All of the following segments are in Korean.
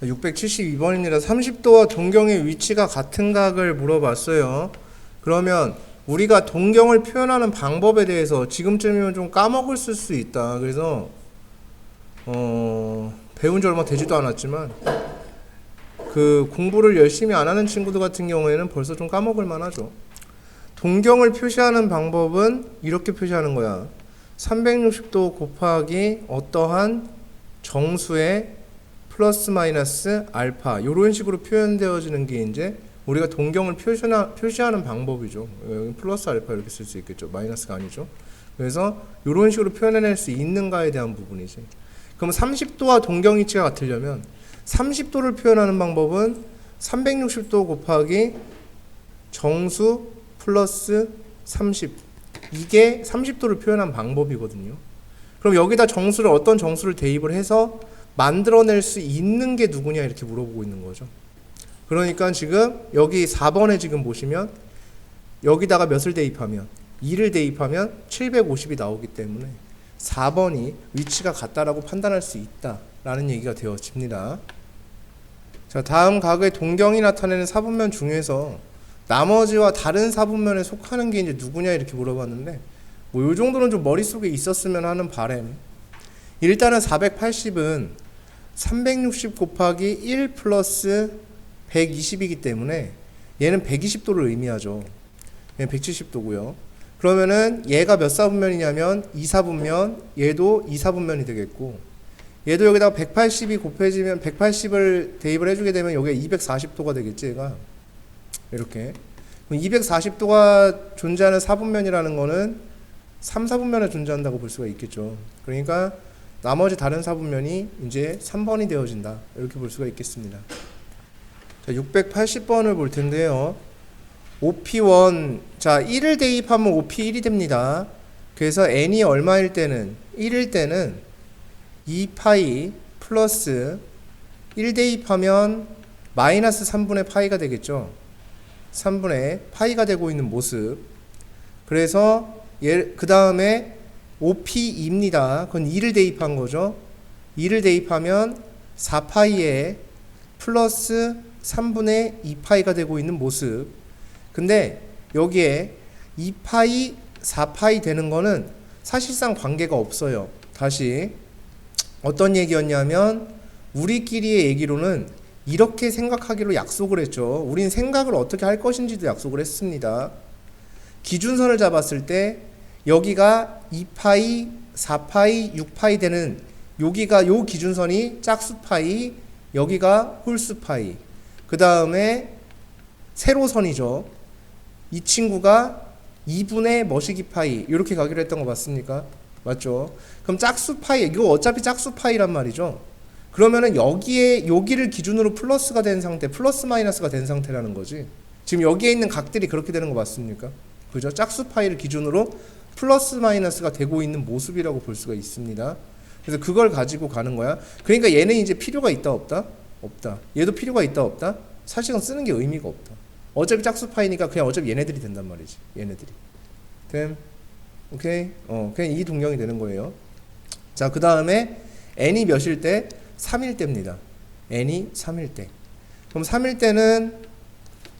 672번입니다. 30도와 동경의 위치가 같은 각을 물어봤어요. 그러면 우리가 동경을 표현하는 방법에 대해서 지금쯤이면 좀 까먹을 수 있다. 그래서 배운 지 얼마 되지도 않았지만 그 공부를 열심히 안 하는 친구들 같은 경우에는 벌써 좀 까먹을 만하죠. 동경을 표시하는 방법은 이렇게 표시하는 거야. 360도 곱하기 어떠한 정수의 플러스 마이너스 알파, 이런 식으로 표현되어지는 게 이제 우리가 동경을 표시하는 방법이죠. 여기 플러스 알파 이렇게 쓸 수 있겠죠. 마이너스가 아니죠. 그래서 이런 식으로 표현해낼 수 있는가에 대한 부분이지. 그럼 30도와 동경 위치가 같으려면 30도를 표현하는 방법은 360도 곱하기 정수 플러스 30, 이게 30도를 표현한 방법이거든요. 그럼 여기다 정수를, 어떤 정수를 대입을 해서 만들어낼 수 있는 게 누구냐 이렇게 물어보고 있는 거죠. 그러니까 지금 여기 4번에 지금 보시면 여기다가 몇을 대입하면 2를 대입하면 750이 나오기 때문에 4번이 위치가 같다라고 판단할 수 있다라는 얘기가 되어집니다. 자, 다음 각의 동경이 나타내는 사분면 중에서 나머지와 다른 사분면에 속하는 게 이제 누구냐 이렇게 물어봤는데 뭐 요 정도는 좀 머릿속에 있었으면 하는 바람. 일단은 480은 360 곱하기 1 플러스 120이기 때문에 얘는 120도를 의미하죠. 얘는 170도고요. 그러면은 얘가 몇 사분면이냐면 2사분면, 얘도 2사분면이 되겠고, 얘도 여기다가 180이 곱해지면 180을 대입을 해주게 되면 여기가 240도가 되겠지, 얘가. 이렇게. 240도가 존재하는 사분면이라는 거는 3사분면에 존재한다고 볼 수가 있겠죠. 그러니까 나머지 다른 사분면이 이제 3번이 되어진다. 이렇게 볼 수가 있겠습니다. 자, 680번을 볼 텐데요. OP1, 자, 1을 대입하면 OP1이 됩니다. 그래서 n이 얼마일 때는, 1일 때는 2파이 플러스 1 대입하면 마이너스 3분의 파이가 되겠죠. 3분의 파이가 되고 있는 모습. 그래서 그 다음에 OP2입니다. 그건 2를 대입한 거죠. 2를 대입하면 4파이에 플러스 3분의 2파이가 되고 있는 모습. 근데 여기에 2파이, 4파이 되는 거는 사실상 관계가 없어요. 다시 어떤 얘기였냐면 우리끼리의 얘기로는 이렇게 생각하기로 약속을 했죠. 우린 생각을 어떻게 할 것인지도 약속을 했습니다. 기준선을 잡았을 때 여기가 2파이, 4파이, 6파이 되는 여기가 요 기준선이 짝수파이, 여기가 홀수파이. 그 다음에 세로선이죠. 이 친구가 2분의 머시기 파이 이렇게 가기로 했던 거 맞습니까? 맞죠? 그럼 짝수파이, 이거 어차피 짝수파이란 말이죠. 그러면은 여기를 기준으로 플러스가 된 상태, 플러스 마이너스가 된 상태라는 거지. 지금 여기에 있는 각들이 그렇게 되는 거 맞습니까? 그죠? 짝수파이를 기준으로 플러스 마이너스가 되고 있는 모습이라고 볼 수가 있습니다. 그래서 그걸 가지고 가는 거야. 그러니까 얘는 이제 필요가 있다 없다? 없다. 얘도 필요가 있다 없다? 사실은 쓰는 게 의미가 없다. 어차피 짝수파이니까 그냥 어차피 얘네들이 된단 말이지. 얘네들이. 됨? 오케이? 그냥 이 동경이 되는 거예요. 자, 그 다음에 n이 몇일 때? 3일 때입니다. n이 3일 때. 그럼 3일 때는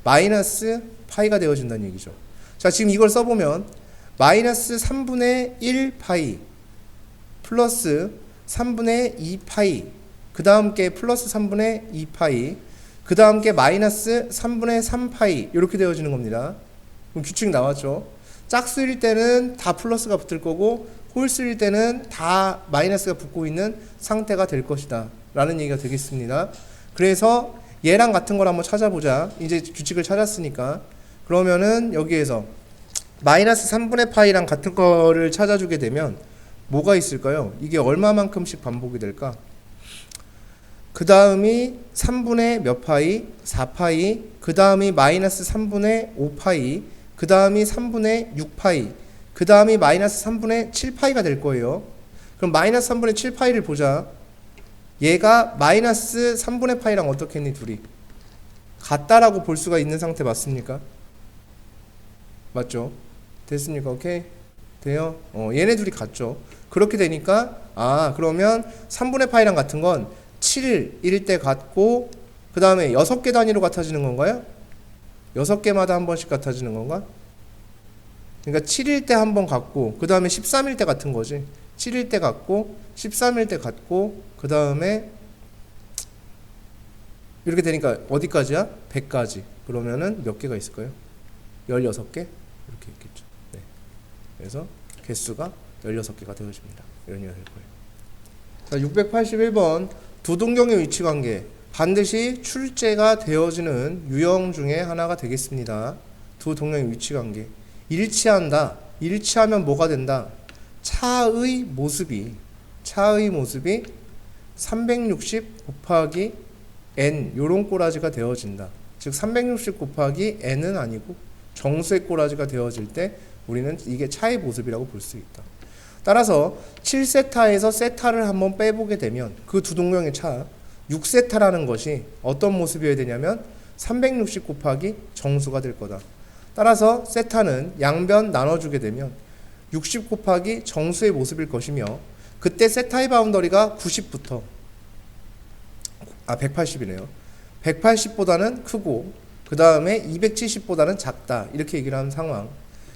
마이너스 파이가 되어진다는 얘기죠. 자, 지금 이걸 써보면 마이너스 3분의 1 파이 플러스 3분의 2 파이 그 다음 게 플러스 3분의 2 파이 그 다음 게 마이너스 3분의 3 파이 이렇게 되어지는 겁니다. 그럼 규칙 나왔죠. 짝수일 때는 다 플러스가 붙을 거고 홀수일 때는 다 마이너스가 붙고 있는 상태가 될 것이다 라는 얘기가 되겠습니다. 그래서 얘랑 같은 걸 한번 찾아보자. 이제 규칙을 찾았으니까. 그러면은 여기에서 마이너스 3분의 파이랑 같은 거를 찾아주게 되면 뭐가 있을까요? 이게 얼마만큼씩 반복이 될까? 그 다음이 3분의 몇 파이? 4파이. 그 다음이 마이너스 3분의 5파이. 그 다음이 3분의 6파이. 그 다음이 마이너스 3분의 7파이가 될 거예요. 그럼 마이너스 3분의 7파이를 보자. 얘가 마이너스 3분의 파이랑 어떻게 했니? 둘이 같다라고 볼 수가 있는 상태 맞습니까? 맞죠? 됐습니까? 오케이? 돼요? 얘네 둘이 같죠. 그렇게 되니까 그러면 3분의 파이랑 같은 건 7일 때 같고 그 다음에 6개 단위로 같아지는 건가요? 6개마다 한 번씩 같아지는 건가? 그러니까 7일 때 한 번 같고 그 다음에 13일 때 같은 거지. 7일 때 같고 13일 때 같고 그 다음에 이렇게 되니까 어디까지야? 100까지. 그러면은 몇 개가 있을까요? 16개? 이렇게 있겠죠. 네. 그래서 개수가 16개가 되어집니다. 이런 이유가 될 거예요. 자, 681번 두 동경의 위치 관계. 반드시 출제가 되어지는 유형 중에 하나가 되겠습니다. 두 동경의 위치 관계. 일치한다. 일치하면 뭐가 된다? 차의 모습이 360 곱하기 n 요런 꼬라지가 되어진다. 즉 360 곱하기 n은 아니고 정수의 꼬라지가 되어질 때 우리는 이게 차의 모습이라고 볼 수 있다. 따라서 7세타에서 세타를 한번 빼보게 되면 그 두 동경의 차 6세타라는 것이 어떤 모습이어야 되냐면 360 곱하기 정수가 될 거다. 따라서 세타는 양변 나눠주게 되면 60 곱하기 정수의 모습일 것이며 그때 세타의 바운더리가 90부터 180이네요. 180보다는 크고 그 다음에 270보다는 작다. 이렇게 얘기를 하는 상황.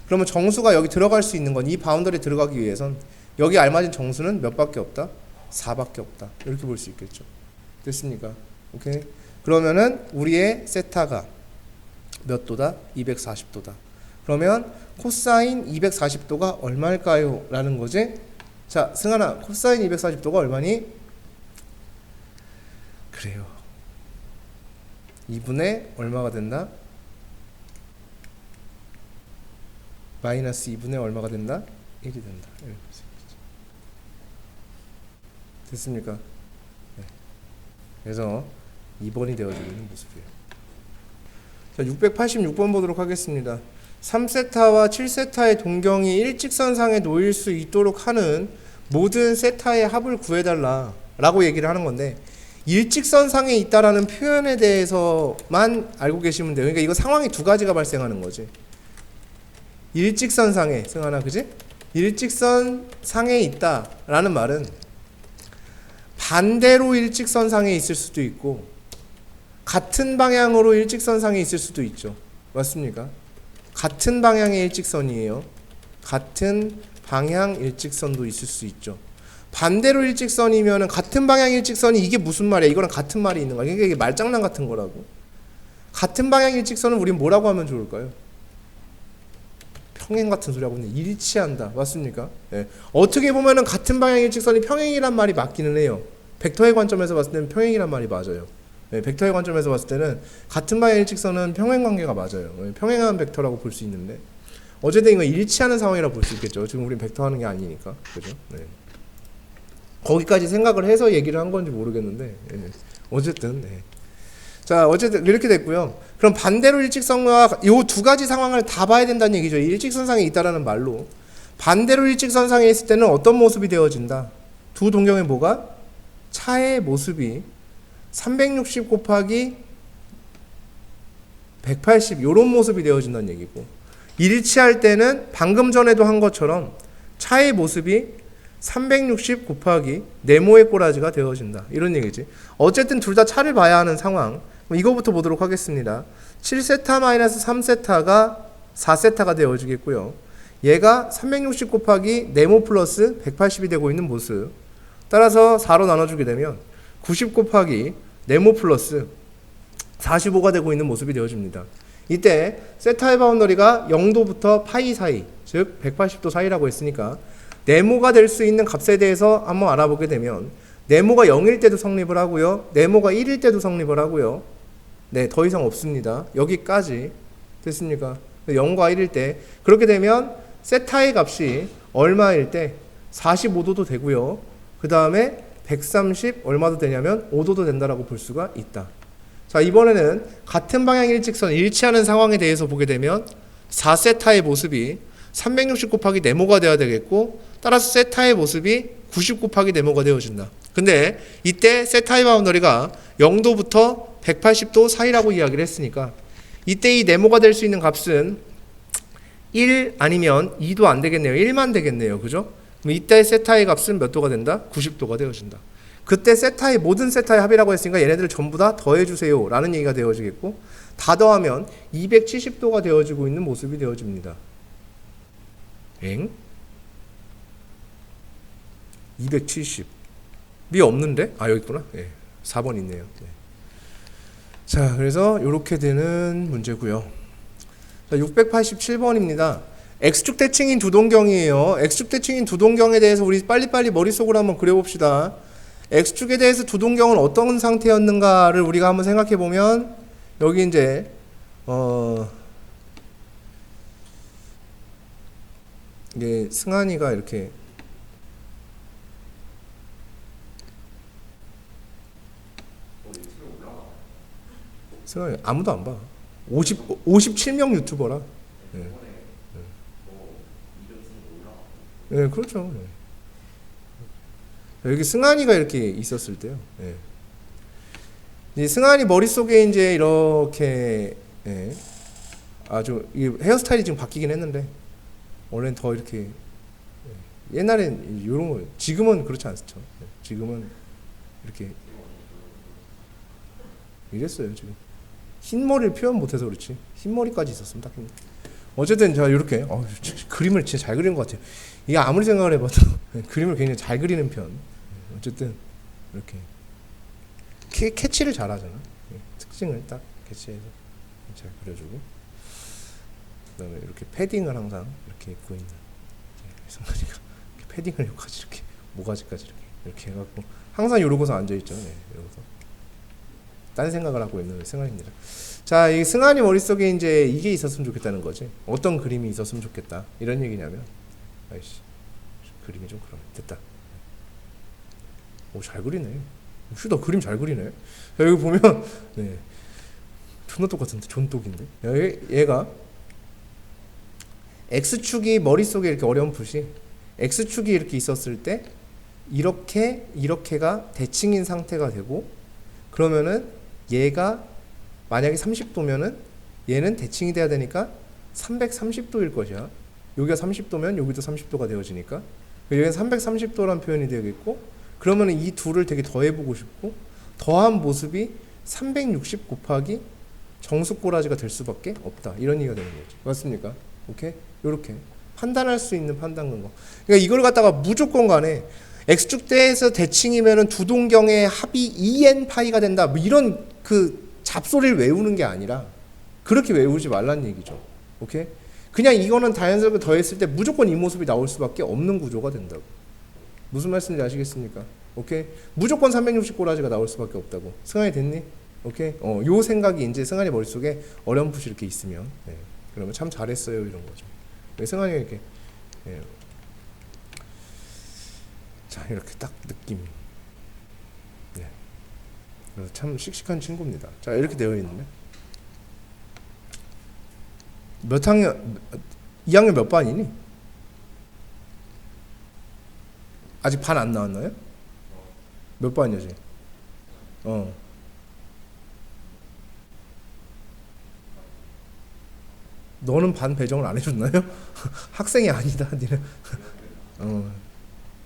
그러면 정수가 여기 들어갈 수 있는 건 이 바운더리에 들어가기 위해선 여기 알맞은 정수는 몇 밖에 없다? 4밖에 없다. 이렇게 볼 수 있겠죠. 됐습니까? 오케이. 그러면은 우리의 세타가 몇 도다? 240도다. 그러면 코사인 240도가 얼마일까요? 라는 거지. 자, 승환아, 코사인 240도가 얼마니? 그래요. 2분의 얼마가 된다? 마이너스 2분의 얼마가 된다? 1이 된다. 됐습니까? 네. 그래서 2번이 되어지고 있는 모습이에요. 자, 686번 보도록 하겠습니다. 3세타와 7세타의 동경이 일직선상에 놓일 수 있도록 하는 모든 세타의 합을 구해달라 라고 얘기를 하는 건데 일직선상에 있다라는 표현에 대해서만 알고 계시면 돼요. 그러니까 이거 상황이 두 가지가 발생하는 거지. 일직선상에, 승환아, 그지? 일직선상에 있다라는 말은 반대로 일직선상에 있을 수도 있고 같은 방향으로 일직선상에 있을 수도 있죠. 맞습니까? 같은 방향의 일직선이에요. 같은 방향 일직선도 있을 수 있죠. 반대로 일직선이면은 같은 방향 일직선이 이게 무슨 말이야? 이거랑 같은 말이 있는 거야. 그러니까 이게 말장난 같은 거라고. 같은 방향 일직선은 우린 뭐라고 하면 좋을까요? 평행 같은 소리 하고 있는데 일치한다. 맞습니까? 네. 어떻게 보면은 같은 방향 일직선이 평행이란 말이 맞기는 해요. 벡터의 관점에서 봤을 때는 평행이란 말이 맞아요. 네, 벡터의 관점에서 봤을 때는 같은 방향 일직선은 평행 관계가 맞아요. 네, 평행한 벡터라고 볼 수 있는데 어쨌든 이거 일치하는 상황이라고 볼 수 있겠죠. 지금 우린 벡터 하는 게 아니니까. 그죠? 네. 거기까지 생각을 해서 얘기를 한 건지 모르겠는데 어쨌든 자, 어쨌든 이렇게 됐고요. 그럼 반대로 일직선과 요 두 가지 상황을 다 봐야 된다는 얘기죠. 일직선상에 있다라는 말로 반대로 일직선상에 있을 때는 어떤 모습이 되어진다? 두 동경의 뭐가? 차의 모습이 360 곱하기 180 요런 모습이 되어진다는 얘기고 일치할 때는 방금 전에도 한 것처럼 차의 모습이 360 곱하기 네모의 꼬라지가 되어진다. 이런 얘기지. 어쨌든 둘 다 차를 봐야 하는 상황. 이거부터 보도록 하겠습니다. 7세타 마이너스 3세타가 4세타가 되어지겠고요. 얘가 360 곱하기 네모 플러스 180이 되고 있는 모습. 따라서 4로 나눠주게 되면 90 곱하기 네모 플러스 45가 되고 있는 모습이 되어집니다. 이때 세타의 바운더리가 0도부터 파이 사이, 즉 180도 사이라고 했으니까 네모가 될 수 있는 값에 대해서 한번 알아보게 되면 네모가 0일 때도 성립을 하고요. 네모가 1일 때도 성립을 하고요. 네, 더 이상 없습니다. 여기까지 됐습니까? 0과 1일 때 그렇게 되면 세타의 값이 얼마일 때 45도도 되고요. 그 다음에 130 얼마도 되냐면 5도도 된다라고 볼 수가 있다. 자, 이번에는 같은 방향 일직선 일치하는 상황에 대해서 보게 되면 4세타의 모습이 360 곱하기 네모가 되어야 되겠고 따라서 세타의 모습이 90 곱하기 네모가 되어진다. 근데 이때 세타의 바운더리가 0도부터 180도 사이라고 이야기를 했으니까 이때 이 네모가 될 수 있는 값은 1 아니면 2도 안 되겠네요. 1만 되겠네요. 그죠? 그럼 이때 세타의 값은 몇 도가 된다? 90도가 되어진다. 그때 세타의 모든 세타의 합이라고 했으니까 얘네들 전부 다 더해주세요 라는 얘기가 되어지겠고, 다 더하면 270도가 되어지고 있는 모습이 되어집니다. 엥? 270이 없는데? 아, 여기 있구나. 예, 4번 있네요. 네. 자, 그래서 이렇게 되는 문제고요. 자, 687번입니다. X축 대칭인 두 동경이에요. X축 대칭인 두 동경에 대해서 우리 빨리빨리 머릿속으로 한번 그려봅시다. X축에 대해서 두 동경은 어떤 상태였는가를 우리가 한번 생각해 보면, 여기 이제 이게 승한이가 이렇게 승한이 아무도 안 봐. 57명 유튜버라. 네. 네, 그렇죠. 네. 여기 승한이가 이렇게 있었을 때요. 네. 이제 승한이 머릿속에 이제 이렇게, 네. 아주 이 헤어스타일이 지금 바뀌긴 했는데, 원래는 더 이렇게, 네. 옛날엔 이런 거, 지금은 그렇지 않죠. 네. 지금은 이렇게 이랬어요. 지금 흰머리를 표현 못해서 그렇지, 흰머리까지 있었으면 딱 했는데. 어쨌든 제가 이렇게 그림을 진짜 잘 그리는 것 같아요. 이게 아무리 생각을 해봐도 그림을 굉장히 잘 그리는 편. 어쨌든 이렇게 캐치를 잘하잖아. 특징을 딱 캐치해서 잘 그려주고, 그다음에 이렇게 패딩을 항상 이렇게 입고 있는 성관이가 패딩을 여기까지 이렇게 모가지까지 이렇게 해갖고 항상 이러고서 앉아 있죠. 네, 이러고서 딴 생각을 하고 있는 승환입니다. 자, 이 승환이 머릿속에 이제 이게 있었으면 좋겠다는 거지. 어떤 그림이 있었으면 좋겠다, 이런 얘기냐면, 아이씨, 그림이 좀 그러네. 됐다. 오, 잘 그리네. 혹시 너 그림 잘 그리네. 자, 여기 보면, 네, 존나 똑같은데, 존똑인데. 얘가 X축이 머릿속에 이렇게 어렴풋이 X축이 이렇게 있었을 때 이렇게가 대칭인 상태가 되고, 그러면은 얘가 만약에 30도면은 얘는 대칭이 돼야 되니까 330도일 것이야. 여기가 30도면 여기도 30도가 되어지니까 여기는 330도란 표현이 되겠고, 그러면은 이 둘을 되게 더해보고 싶고, 더한 모습이 360 곱하기 정수꼬라지가 될 수밖에 없다, 이런 얘기가 되는 거죠. 맞습니까? 오케이? 요렇게 판단할 수 있는 판단 근거. 그러니까 이걸 갖다가 무조건 간에 X축대에서 대칭이면은 두 동경의 합이 2n 파이가 된다, 뭐 이런 그 잡소리를 외우는 게 아니라 그렇게 외우지 말란 얘기죠. 오케이? 그냥 이거는 자연스럽게 더했을 때 무조건 이 모습이 나올 수밖에 없는 구조가 된다고. 무슨 말씀인지 아시겠습니까? 오케이? 무조건 360 꼬라지가 나올 수밖에 없다고. 승환이 됐니? 오케이? 요 생각이 이제 승환이 머릿속에 어렴풋이 이렇게 있으면, 네, 그러면 참 잘했어요, 이런 거죠. 승환이가 이렇게, 네. 자, 이렇게 딱 느낌. 네. 그래서 참 씩씩한 친구입니다. 자, 이렇게 되어 있는데, 몇 학년, 2학년 몇 반이니? 아직 반 안 나왔나요? 몇 반이지? 너는 반 배정을 안 해줬나요? 학생이 아니다, 니는.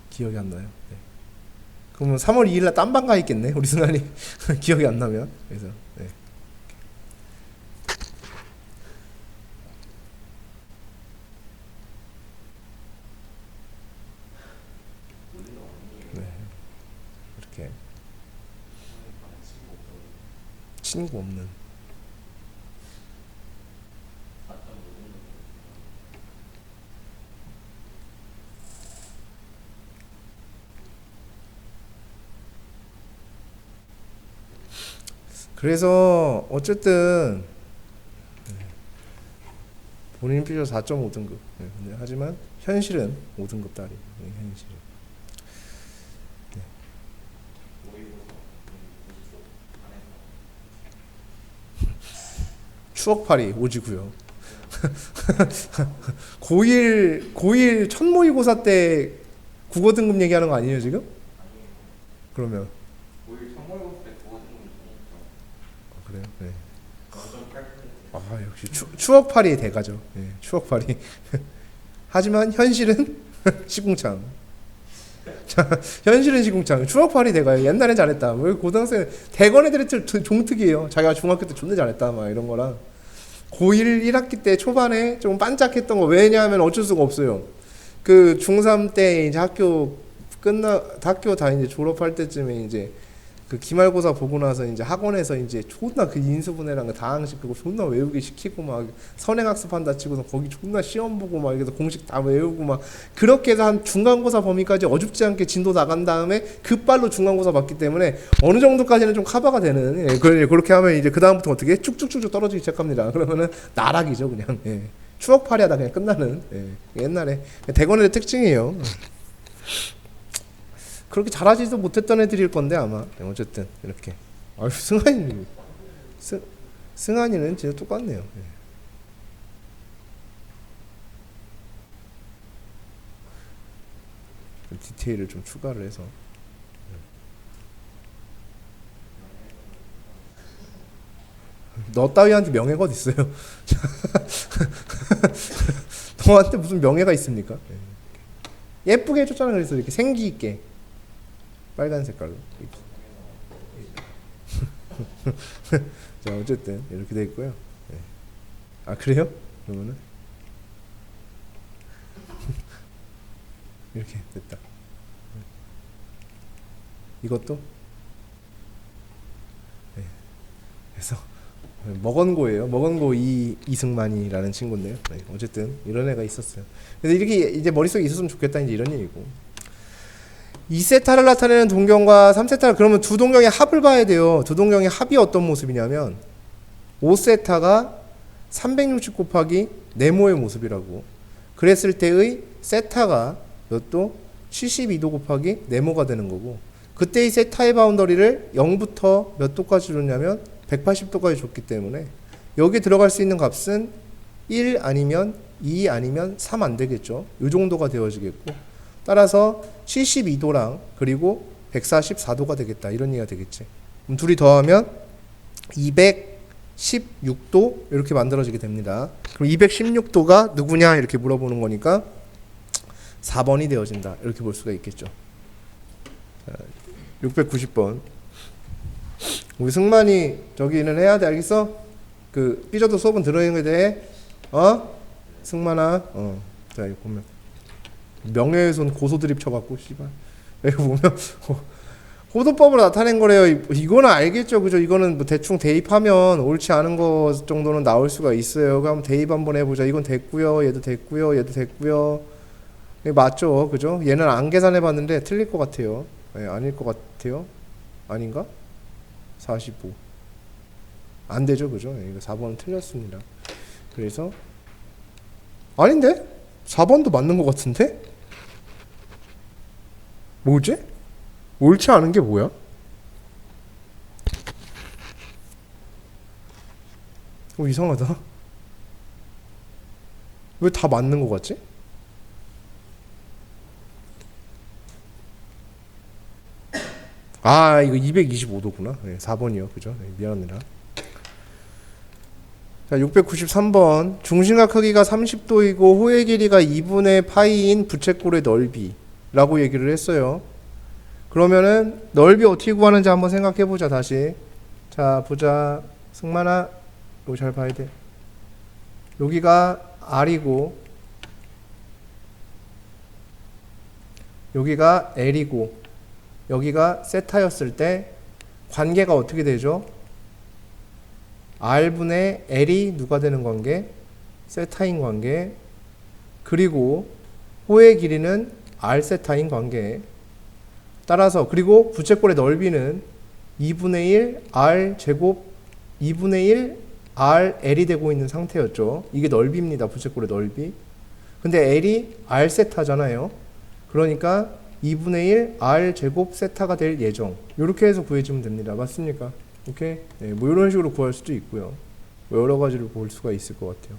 기억이 안 나요. 네. 그러면 3월 2일날 딴방 가 있겠네, 우리 승환이. 기억이 안 나면. 그래서, 네. 네. 이렇게 친구 없는. 그래서 어쨌든 본인 필요 4.5등급. 네. 하지만 현실은 5등급 딸이. 네, 현실. 네. 추억팔이 오지고요. 고1 첫 모의고사 때 국어 등급 얘기하는 거 아니에요 지금? 그러면 고1 첫 모의고사 때 국어 등급이 아, 그래요? 네. 아, 역시 추억팔이의 대가죠. 네, 추억팔이. 하지만 현실은 시궁창. 자, 현실은 시궁창. 추억팔이 내가 옛날엔 잘했다. 왜 고등학생 대건 애들이 종특이에요. 자기가 중학교 때 존나 잘했다 막 이런 거라. 고1 1학기 때 초반에 좀 반짝했던 거 왜냐하면 어쩔 수가 없어요. 그 중3 때 이제 학교 다 이제 졸업할 때쯤에 이제 그 기말고사 보고 나서 이제 학원에서 이제 존나 그 인수분해랑 다항식 그거 존나 외우기 시키고 막 선행학습한다 치고서 거기 존나 시험 보고 막 이래서 공식 다 외우고 막 그렇게 해서 한 중간고사 범위까지 어줍지 않게 진도 나간 다음에 급발로 중간고사 봤기 때문에 어느 정도까지는 좀 커버가 되는 그렇게 하면 이제 그 다음부터 어떻게 쭉쭉쭉쭉 떨어지기 시작합니다. 그러면은 나락이죠 그냥. 추억팔이하다 그냥 끝나는 옛날에 대건의 특징이에요. 그렇게 잘하지도 못했던 애들일 건데 아마. 어쨌든 이렇게. 아유 승환이는 진짜 똑같네요. 디테일을 좀 추가를 해서. 너 따위한테 명예가 어디 있어요? 너한테 무슨 명예가 있습니까? 예쁘게 해줬잖아. 그래서 이렇게 생기 있게. 빨간 색깔로. 자 어쨌든 이렇게 돼 있고요. 아 그래요? 그러면은 이렇게 됐다. 이것도 그래서 먹언고예요. 먹언고 이승만이라는 친구인데요. 어쨌든 이런 애가 있었어요. 그래서 이렇게 이제 머릿속에 있었으면 좋겠다 이제 이런 얘기고. 2세타를 나타내는 동경과 3세타를 그러면 두 동경의 합을 봐야 돼요. 두 동경의 합이 어떤 모습이냐면 5세타가 360 곱하기 네모의 모습이라고. 그랬을 때의 세타가 몇 도? 72도 곱하기 네모가 되는 거고 그때 이 세타의 바운더리를 0부터 몇 도까지 줬냐면 180도까지 줬기 때문에 여기 들어갈 수 있는 값은 1 아니면 2 아니면 3 안 되겠죠. 이 정도가 되어지겠고 따라서 72도랑 그리고 144도가 되겠다. 이런 얘기가 되겠지. 그럼 둘이 더하면 216도 이렇게 만들어지게 됩니다. 그럼 216도가 누구냐 이렇게 물어보는 거니까 4번이 되어진다. 이렇게 볼 수가 있겠죠. 690번. 우리 승만이 저기는 해야 돼. 알겠어? 그 삐져도 수업은 들어야 돼. 승만아. 자 이거 보면 명예훼손 고소드립 쳐갖고 씨발 여기 보면 호도법으로 나타낸 거래요. 이거는 알겠죠, 그죠? 이거는 뭐 대충 대입하면 옳지 않은 거 정도는 나올 수가 있어요. 그럼 대입 한번 해보자. 이건 됐고요, 얘도 됐고요, 얘도 됐고요. 맞죠, 그죠? 얘는 안 계산해봤는데 틀릴 것 같아요. 아닐 것 같아요. 아닌가? 45. 안 되죠, 그죠? 이거 4번은 틀렸습니다. 그래서 아닌데? 4번도 맞는 것 같은데? 뭐지? 옳지 않은 게 뭐야? 이상하다. 왜 다 맞는 것 같지? 아 이거 225도구나. 4번이요. 그죠? 미안합니다. 자 693번 중심각 크기가 30도이고 호의 길이가 2분의 파이인 부채꼴의 넓이라고 얘기를 했어요. 그러면은 넓이 어떻게 구하는지 한번 생각해 보자. 다시 자 보자. 승만아 이거 잘 봐야 돼. 여기가 R이고 여기가 L이고 여기가 세타였을 때 관계가 어떻게 되죠? R분의 L이 누가 되는 관계? 세타인 관계. 그리고 호의 길이는 R 세타인 관계. 따라서 그리고 부채꼴의 넓이는 2분의 1 R 제곱 2분의 1 R L이 되고 있는 상태였죠. 이게 넓이입니다. 부채꼴의 넓이. 근데 L이 R 세타잖아요. 그러니까 2분의 1 R 제곱 세타가 될 예정. 이렇게 해서 구해주면 됩니다. 맞습니까? 오케이? 네, 뭐 이런 식으로 구할 수도 있고요. 뭐 여러 가지를 볼 수가 있을 것 같아요.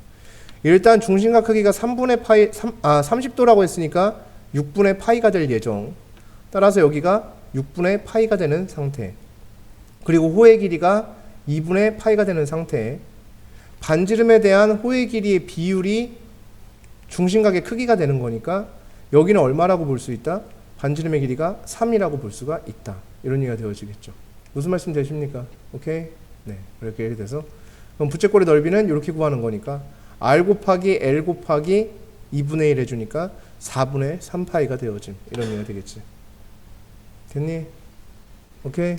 일단 중심각 크기가 3분의 파이 30도라고 했으니까 6분의 파이가 될 예정. 따라서 여기가 6분의 파이가 되는 상태. 그리고 호의 길이가 2분의 파이가 되는 상태. 반지름에 대한 호의 길이의 비율이 중심각의 크기가 되는 거니까 여기는 얼마라고 볼 수 있다? 반지름의 길이가 3이라고 볼 수가 있다. 이런 얘기가 되어지겠죠. 무슨 말씀 되십니까? 오케이? 네, 이렇게 예를 들어서 그럼 부채꼴의 넓이는 이렇게 구하는 거니까 r 곱하기 l 곱하기 2분의 1 해주니까 4분의 3파이가 되어짐. 이런 얘기가 되겠지. 됐니? 오케이?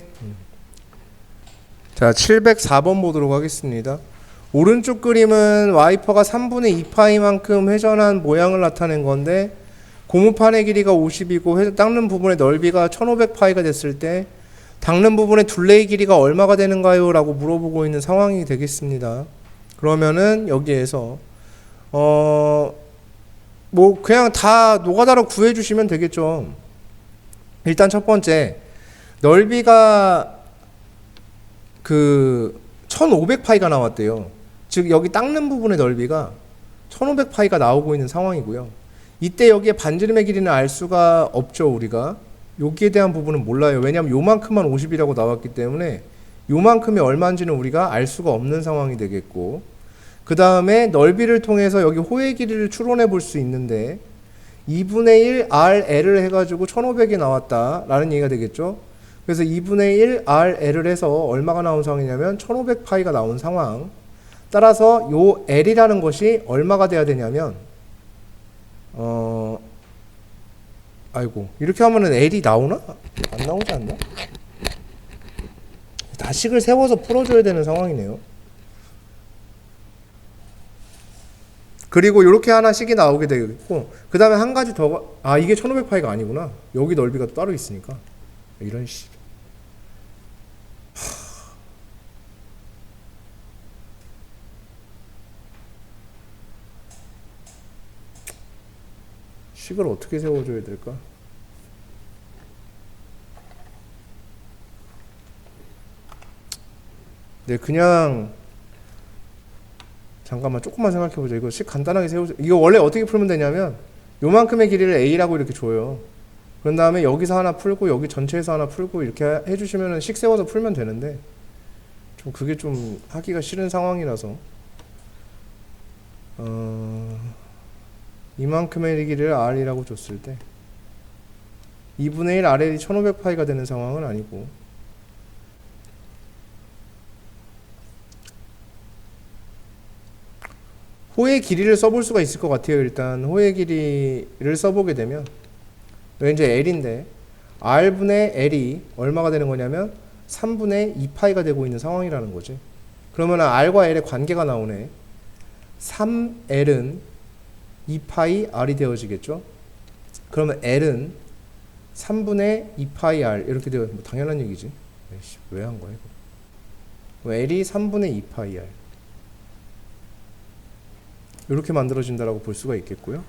자, 704번 보도록 하겠습니다. 오른쪽 그림은 와이퍼가 3분의 2파이만큼 회전한 모양을 나타낸 건데 고무판의 길이가 50이고 닦는 부분의 넓이가 1500파이가 됐을 때 닦는 부분의 둘레의 길이가 얼마가 되는가요? 라고 물어보고 있는 상황이 되겠습니다. 그러면은 여기에서 뭐 그냥 다 노가다로 구해 주시면 되겠죠. 일단 첫 번째 넓이가 그 1500파이가 나왔대요. 즉 여기 닦는 부분의 넓이가 1500파이가 나오고 있는 상황이고요. 이때 여기에 반지름의 길이는 알 수가 없죠. 우리가 여기에 대한 부분은 몰라요. 왜냐하면 요만큼만 50이라고 나왔기 때문에 요만큼이 얼마인지는 우리가 알 수가 없는 상황이 되겠고, 그 다음에 넓이를 통해서 여기 호의 길이를 추론해 볼 수 있는데 2분의 1 RL을 해가지고 1500이 나왔다라는 얘기가 되겠죠. 그래서 2분의 1 RL을 해서 얼마가 나온 상황이냐면 1500파이가 나온 상황. 따라서 요 L이라는 것이 얼마가 돼야 되냐면 아이고 이렇게 하면은 L이 나오나? 안 나오지 않나? 다식을 세워서 풀어줘야 되는 상황이네요. 그리고 이렇게 하나씩이 나오게 되겠고, 그 다음에 한 가지 더, 이게 1500파이가 아니구나. 여기 넓이가 또 따로 있으니까. 이런 씨. 식을 어떻게 세워줘야 될까? 네, 그냥 잠깐만 조금만 생각해보자. 이거 식 간단하게 세우자. 이거 원래 어떻게 풀면 되냐면 요만큼의 길이를 A라고 이렇게 줘요. 그런 다음에 여기서 하나 풀고 여기 전체에서 하나 풀고 이렇게 해주시면 식 세워서 풀면 되는데 좀 그게 좀 하기가 싫은 상황이라서 이만큼의 길이를 R이라고 줬을 때 2분의 1 RL이 1500파이가 되는 상황은 아니고, 호의 길이를 써볼 수가 있을 것 같아요. 일단 호의 길이를 써보게 되면 이제 L인데 R분의 L이 얼마가 되는 거냐면 3분의 2파이가 되고 있는 상황이라는 거지. 그러면 R과 L의 관계가 나오네. 3L은 2파이 R이 되어지겠죠. 그러면 L은 3분의 2파이 R 이렇게 되어, 뭐 당연한 얘기지. 왜 한 거야 이거. L이 3분의 2파이 R 이렇게 만들어진다라고 볼 수가 있겠고요.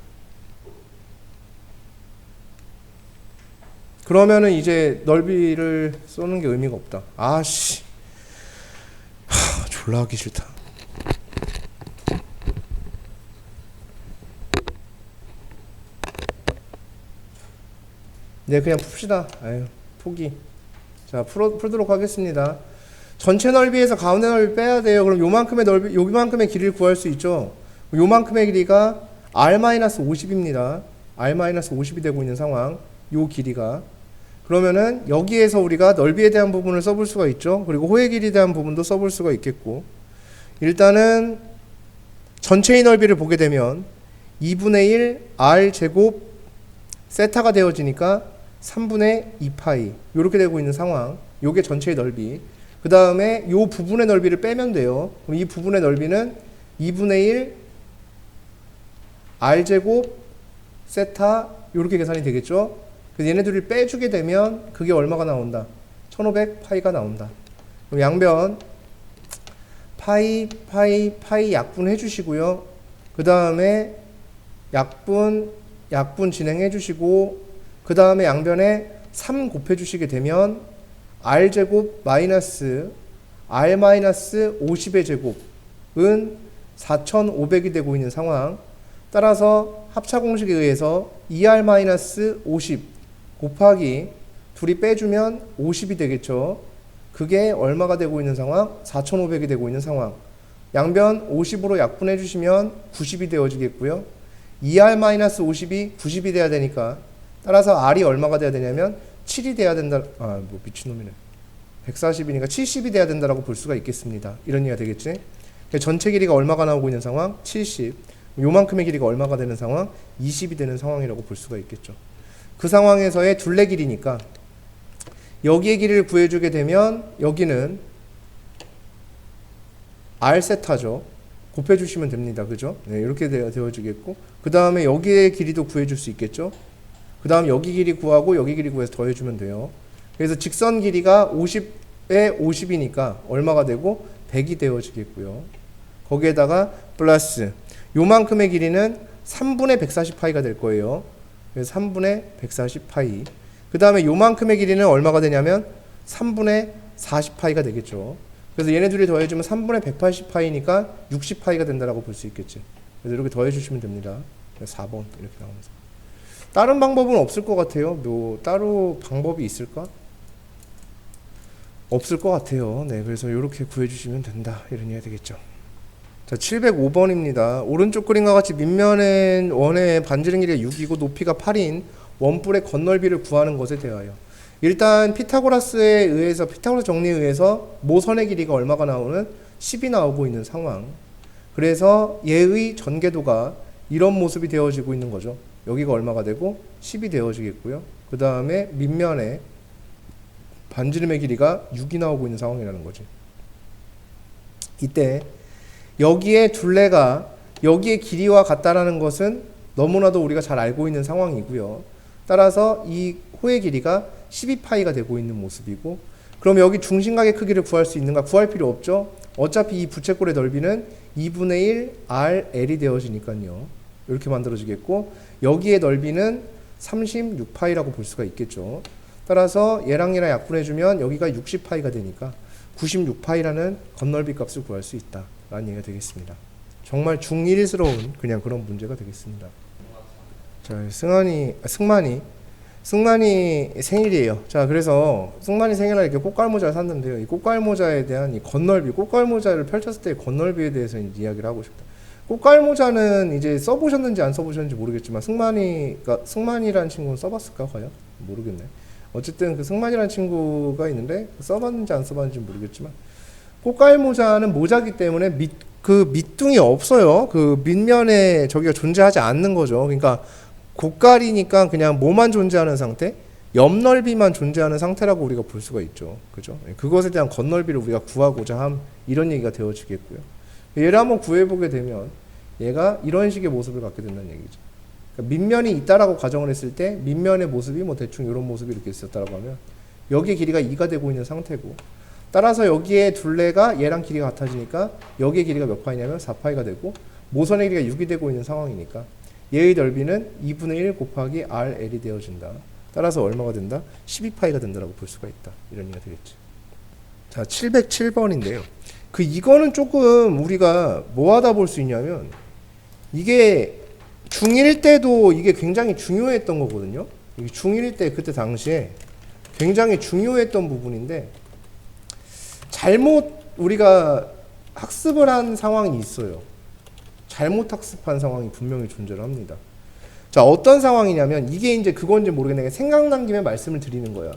그러면은 이제 넓이를 쏘는 게 의미가 없다. 졸라 하기 싫다. 네, 그냥 풉시다. 포기. 자, 풀도록 하겠습니다. 전체 넓이에서 가운데 넓이 빼야 돼요. 그럼 요만큼의 넓이, 요만큼의 길이를 구할 수 있죠. 요만큼의 길이가 R-50입니다. R-50이 되고 있는 상황. 요 길이가. 그러면은 여기에서 우리가 넓이에 대한 부분을 써볼 수가 있죠. 그리고 호의 길이에 대한 부분도 써볼 수가 있겠고, 일단은 전체의 넓이를 보게 되면 2분의 1 R 제곱 세타가 되어지니까 3분의 2파이 이렇게 되고 있는 상황. 요게 전체의 넓이. 그 다음에 요 부분의 넓이를 빼면 돼요. 그럼 이 부분의 넓이는 2분의 1 R 제곱 세타 이렇게 계산이 되겠죠. 그래서 얘네들을 빼주게 되면 그게 얼마가 나온다? 1500파이가 나온다. 그럼 양변 파이 약분 해주시고요. 그 다음에 약분 진행해 주시고, 그 다음에 양변에 3 곱해 주시게 되면 R제곱 마이너스 R 마이너스 50의 제곱은 4500이 되고 있는 상황. 따라서 합차 공식에 의해서 2R 마이너스 50 곱하기 둘이 빼주면 50이 되겠죠. 그게 얼마가 되고 있는 상황? 4500이 되고 있는 상황. 양변 50으로 약분해 주시면 90이 되어지겠고요. 2R 마이너스 50이 90이 돼야 되니까 따라서 R이 얼마가 돼야 되냐면 7이 돼야 된다. 아, 뭐 미친놈이네. 140이니까 70이 돼야 된다라고 볼 수가 있겠습니다. 이런 얘기가 되겠지. 전체 길이가 얼마가 나오고 있는 상황? 70. 요만큼의 길이가 얼마가 되는 상황? 20이 되는 상황이라고 볼 수가 있겠죠. 그 상황에서의 둘레 길이니까 여기의 길이를 구해주게 되면 여기는 R 세타죠. 곱해주시면 됩니다. 그죠? 네, 이렇게 되어지겠고 그 다음에 여기의 길이도 구해줄 수 있겠죠. 그 다음 여기 길이 구하고 여기 길이 구해서 더해주면 돼요. 그래서 직선 길이가 50에 50이니까 얼마가 되고 100이 되어지겠고요. 거기에다가 플러스 요만큼의 길이는 3분의 140파이가 될 거예요. 그래서 3분의 140파이. 그 다음에 요만큼의 길이는 얼마가 되냐면 3분의 40파이가 되겠죠. 그래서 얘네 둘이 더해주면 3분의 180파이니까 60파이가 된다라고 볼 수 있겠지. 그래서 이렇게 더해주시면 됩니다. 4번 이렇게 나오면서. 다른 방법은 없을 것 같아요. 뭐 따로 방법이 있을까? 없을 것 같아요. 네, 그래서 이렇게 구해주시면 된다. 이런 얘기가 되겠죠. 자, 705번입니다. 오른쪽 그림과 같이 밑면엔 원의 반지름 길이가 6이고 높이가 8인 원뿔의 건널비를 구하는 것에 대하여. 일단 피타고라스에 의해서 피타고라스 정리에 의해서 모선의 길이가 얼마가 나오는 10이 나오고 있는 상황. 그래서 얘의 전개도가 이런 모습이 되어지고 있는 거죠. 여기가 얼마가 되고 10이 되어지겠고요. 그 다음에 밑면에 반지름의 길이가 6이 나오고 있는 상황이라는 거지. 이때 여기에 둘레가 여기의 길이와 같다라는 것은 너무나도 우리가 잘 알고 있는 상황이고요. 따라서 이 호의 길이가 12파이가 되고 있는 모습이고, 그럼 여기 중심각의 크기를 구할 수 있는가? 구할 필요 없죠. 어차피 이 부채꼴의 넓이는 2분의 1 RL이 되어지니까요. 이렇게 만들어지겠고, 여기의 넓이는 36파이라고 볼 수가 있겠죠. 따라서 얘랑 얘랑 약분해주면 여기가 60파이가 되니까 96파이라는 건널비 값을 구할 수 있다 라는 얘기가 되겠습니다. 정말 중1스러운 그냥 그런 문제가 되겠습니다. 자, 승만이 생일이에요. 자, 그래서 승만이 생일날 이렇게 꽃갈모자를 샀는데요. 이 꽃갈모자에 대한 이 건널비, 꽃갈모자를 펼쳤을 때의 건널비에 대해서 이제 이야기를 하고 싶다. 꽃갈모자는 이제 써보셨는지 안 써보셨는지 모르겠지만 승만이라는 친구는 써봤을까 과연? 모르겠네. 어쨌든 그 승만이라는 친구가 있는데 써봤는지 안 써봤는지 모르겠지만 꽃갈모자는 모자기 때문에 그 밑둥이 없어요. 그 밑면에 저기가 존재하지 않는 거죠. 그러니까 고깔이니까 그냥 뭐만 존재하는 상태, 옆넓이만 존재하는 상태라고 우리가 볼 수가 있죠. 그죠? 그것에 대한 건널비를 우리가 구하고자 함 이런 얘기가 되어지겠고요. 얘를 한번 구해보게 되면 얘가 이런 식의 모습을 갖게 된다는 얘기죠. 그러니까 밑면이 있다라고 가정을 했을 때 밑면의 모습이 뭐 대충 이런 모습이 이렇게 있었다라고 하면 여기의 길이가 2가 되고 있는 상태고, 따라서 여기에 둘레가 얘랑 길이가 같아지니까 여기의 길이가 몇 파이냐면 4파이가 되고 모선의 길이가 6이 되고 있는 상황이니까 얘의 넓이는 2분의 1 곱하기 RL이 되어진다. 따라서 얼마가 된다? 12파이가 된다라고 볼 수가 있다. 이런 얘기가 되겠죠. 자, 707번인데요. 이거는 조금 우리가 뭐 하다 볼 수 있냐면 이게 중1 때도 이게 굉장히 중요했던 거거든요. 중1 때 그때 당시에 굉장히 중요했던 부분인데 잘못 우리가 학습을 한 상황이 있어요. 잘못 학습한 상황이 분명히 존재를 합니다. 자, 어떤 상황이냐면 이게 이제 그건지 모르겠는데 생각난 김에 말씀을 드리는 거야.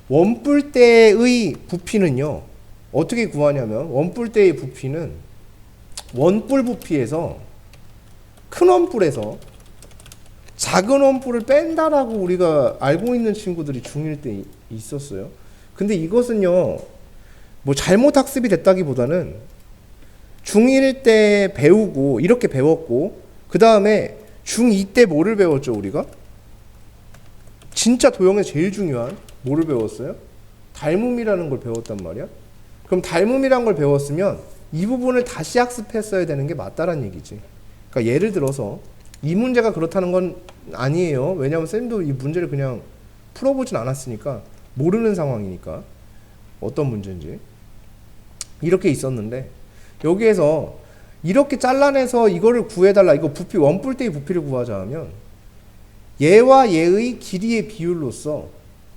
원뿔대의 부피는요. 어떻게 구하냐면 원뿔대의 부피는 원뿔 부피에서 큰 원뿔에서 작은 원뿔을 뺀다라고 우리가 알고 있는 친구들이 중1 때 있었어요. 근데 이것은요. 뭐 잘못 학습이 됐다기보다는 중1 때 배우고 이렇게 배웠고 그 다음에 중2 때 뭐를 배웠죠 우리가? 진짜 도형에 제일 중요한 뭐를 배웠어요? 닮음이라는 걸 배웠단 말이야. 그럼 닮음이라는 걸 배웠으면 이 부분을 다시 학습했어야 되는 게 맞다라는 얘기지. 그러니까 예를 들어서 이 문제가 그렇다는 건 아니에요. 왜냐하면 쌤도 이 문제를 그냥 풀어보진 않았으니까 모르는 상황이니까 어떤 문제인지 이렇게 있었는데 여기에서 이렇게 잘라내서 이거를 구해달라. 이거 부피 원뿔대의 부피를 구하자 하면 얘와 얘의 길이의 비율로서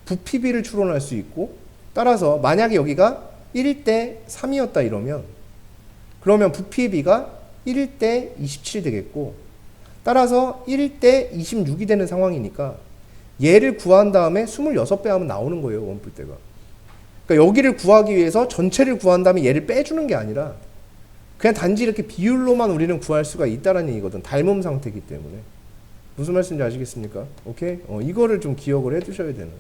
부피비를 추론할 수 있고, 따라서 만약에 여기가 1대 3이었다 이러면 그러면 부피비가 1대 27이 되겠고, 따라서 1대 26이 되는 상황이니까 얘를 구한 다음에 26배 하면 나오는 거예요. 원뿔대가. 그러니까 여기를 구하기 위해서 전체를 구한 다음에 얘를 빼주는 게 아니라 그냥 단지 이렇게 비율로만 우리는 구할 수가 있다는 얘기거든. 닮음 상태이기 때문에. 무슨 말씀인지 아시겠습니까? 오케이? 이거를 좀 기억을 해 두셔야 되는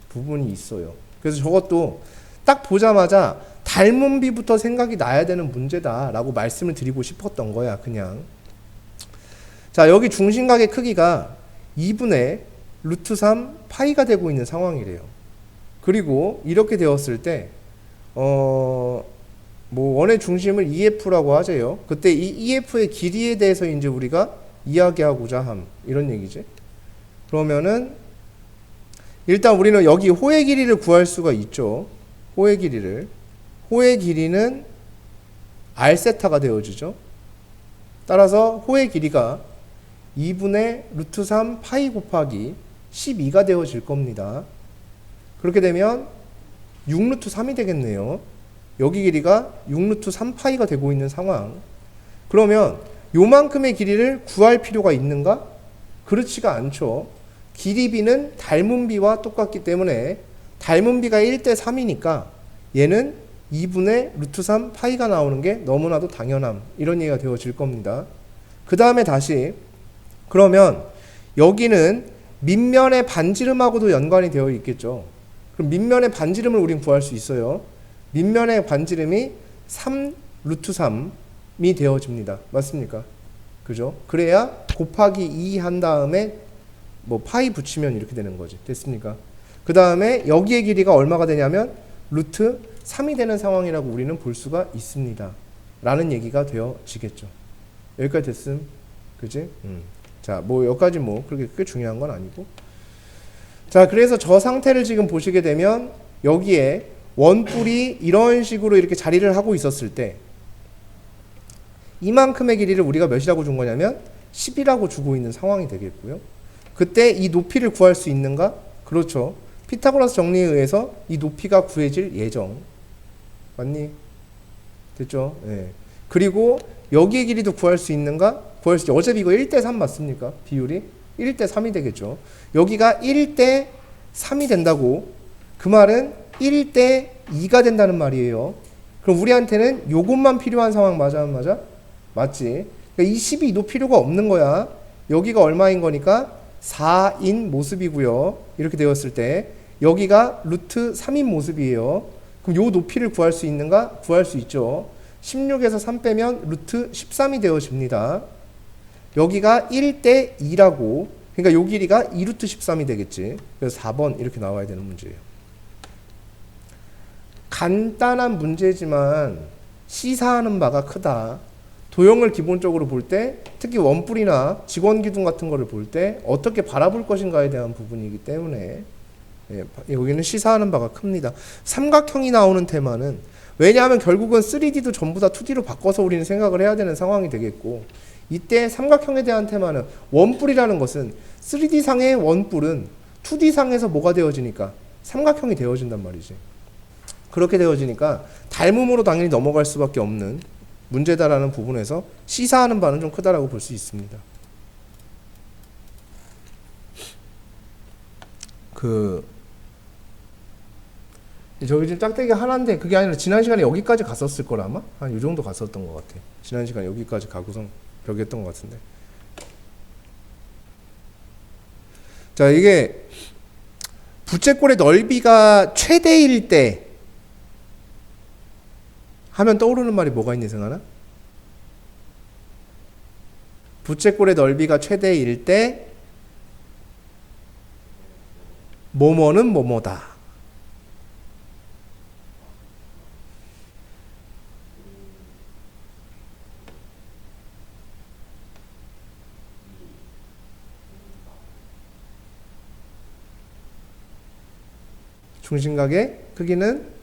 부분이 있어요. 그래서 저것도 딱 보자마자 닮음비부터 생각이 나야 되는 문제다라고 말씀을 드리고 싶었던 거야. 그냥. 자, 여기 중심각의 크기가 2분의 루트 3 파이가 되고 있는 상황이래요. 그리고 이렇게 되었을 때 뭐 원의 중심을 EF라고 하재요. 그때 이 EF의 길이에 대해서 이제 우리가 이야기하고자 함 이런 얘기지. 그러면은 일단 우리는 여기 호의 길이를 구할 수가 있죠. 호의 길이는 R세타가 되어지죠. 따라서 호의 길이가 2분의 루트 3 파이 곱하기 12가 되어질 겁니다. 그렇게 되면 6루트 3이 되겠네요. 여기 길이가 6루트 3파이가 되고 있는 상황. 그러면 요만큼의 길이를 구할 필요가 있는가? 그렇지가 않죠. 길이비는 닮음비와 똑같기 때문에 닮음비가 1대 3이니까 얘는 2분의 루트 3 파이가 나오는 게 너무나도 당연함. 이런 얘기가 되어질 겁니다. 그 다음에 다시 그러면 여기는 밑면의 반지름하고도 연관이 되어 있겠죠. 그럼 밑면의 반지름을 우린 구할 수 있어요. 밑면의 반지름이 3 루트 3이 되어집니다. 맞습니까? 그죠? 그래야 곱하기 2 한 다음에 뭐 파이 붙이면 이렇게 되는 거지. 됐습니까? 그 다음에 여기의 길이가 얼마가 되냐면 루트 3이 되는 상황이라고 우리는 볼 수가 있습니다. 라는 얘기가 되어지겠죠. 여기까지 됐음? 그지? 자, 뭐 여기까지 뭐 그렇게 꽤 중요한 건 아니고. 자, 그래서 저 상태를 지금 보시게 되면 여기에 원뿔이 이런 식으로 이렇게 자리를 하고 있었을 때 이만큼의 길이를 우리가 몇이라고 준 거냐면 10이라고 주고 있는 상황이 되겠고요. 그때 이 높이를 구할 수 있는가? 그렇죠. 피타고라스 정리에 의해서 이 높이가 구해질 예정. 맞니? 됐죠? 예. 그리고 여기의 길이도 구할 수 있는가? 구할 수 있죠. 어차피 이거 1대 3 맞습니까? 비율이 1대 3이 되겠죠. 여기가 1대 3이 된다고. 그 말은 1대 2가 된다는 말이에요. 그럼 우리한테는 요것만 필요한 상황 맞아 안 맞아? 맞지. 그러니까 이 10이 도 필요가 없는 거야. 여기가 얼마인 거니까 4인 모습이고요. 이렇게 되었을 때 여기가 루트 3인 모습이에요. 그럼 요 높이를 구할 수 있는가? 구할 수 있죠. 16에서 3 빼면 루트 13이 되어집니다. 여기가 1대 2라고. 그러니까 요 길이가 2루트 13이 되겠지. 그래서 4번 이렇게 나와야 되는 문제예요. 간단한 문제지만 시사하는 바가 크다. 도형을 기본적으로 볼 때 특히 원뿔이나 직원기둥 같은 거를 볼 때 어떻게 바라볼 것인가에 대한 부분이기 때문에 여기는 시사하는 바가 큽니다. 삼각형이 나오는 테마는 왜냐하면 결국은 3D도 전부 다 2D로 바꿔서 우리는 생각을 해야 되는 상황이 되겠고 이때 삼각형에 대한 테마는 원뿔이라는 것은 3D상의 원뿔은 2D상에서 뭐가 되어지니까 삼각형이 되어진단 말이지. 그렇게 되어지니까 닮음으로 당연히 넘어갈 수밖에 없는 문제다라는 부분에서 시사하는 바는 좀 크다라고 볼 수 있습니다. 저기 지금 짝대기 하나인데 그게 아니라 지난 시간에 여기까지 갔었을 거라 아마? 한 이 정도 갔었던 것 같아. 지난 시간에 여기까지 가고선 벽 했던 것 같은데. 자, 이게 부채꼴의 넓이가 최대일 때 하면 떠오르는 말이 뭐가 있니 생각나? 부채꼴의 넓이가 최대일 때 뭐뭐는 뭐뭐다. 중심각의 크기는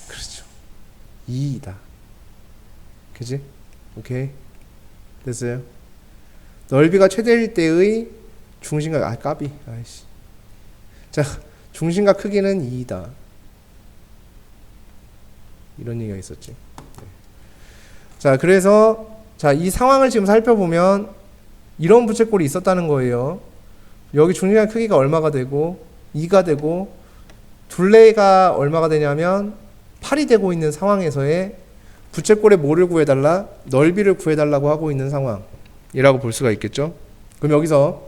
그렇죠. 2이다. 그지? 오케이. 됐어요. 넓이가 최대일 때의 중심각, 까비. 아이씨. 자, 중심각 크기는 2이다. 이런 얘기가 있었지. 네. 자, 그래서 자, 이 상황을 지금 살펴보면 이런 부채꼴이 있었다는 거예요. 여기 중심의 크기가 얼마가 되고 2가 되고 둘레가 얼마가 되냐면 8이 되고 있는 상황에서의 부채꼴의 뭐를 구해달라? 넓이를 구해달라고 하고 있는 상황이라고 볼 수가 있겠죠. 그럼 여기서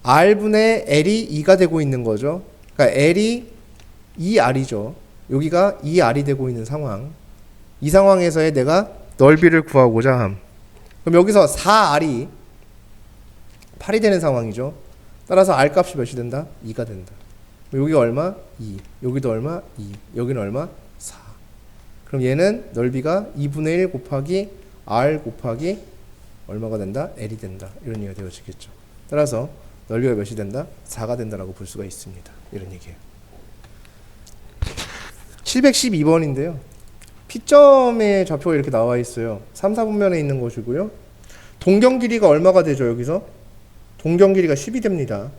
R분의 L이 2가 되고 있는 거죠. 그러니까 L이 2R이죠. 여기가 2R이 되고 있는 상황. 이 상황에서의 내가 넓이를 구하고자 함. 그럼 여기서 4R이 8이 되는 상황이죠. 따라서 R 값이 몇이 된다? 2가 된다. 여기 얼마? 2. 여기도 얼마? 2. 여기는 얼마? 4. 그럼 얘는 넓이가 2분의 1 곱하기 R 곱하기 얼마가 된다? L이 된다. 이런 얘기가 되어지겠죠. 따라서 넓이가 몇이 된다? 4가 된다라고 볼 수가 있습니다. 이런 얘기예요. 712번인데요. P점의 좌표가 이렇게 나와 있어요. 3, 4분면에 있는 것이고요. 동경 길이가 얼마가 되죠? 여기서 동경 길이가 10이 됩니다.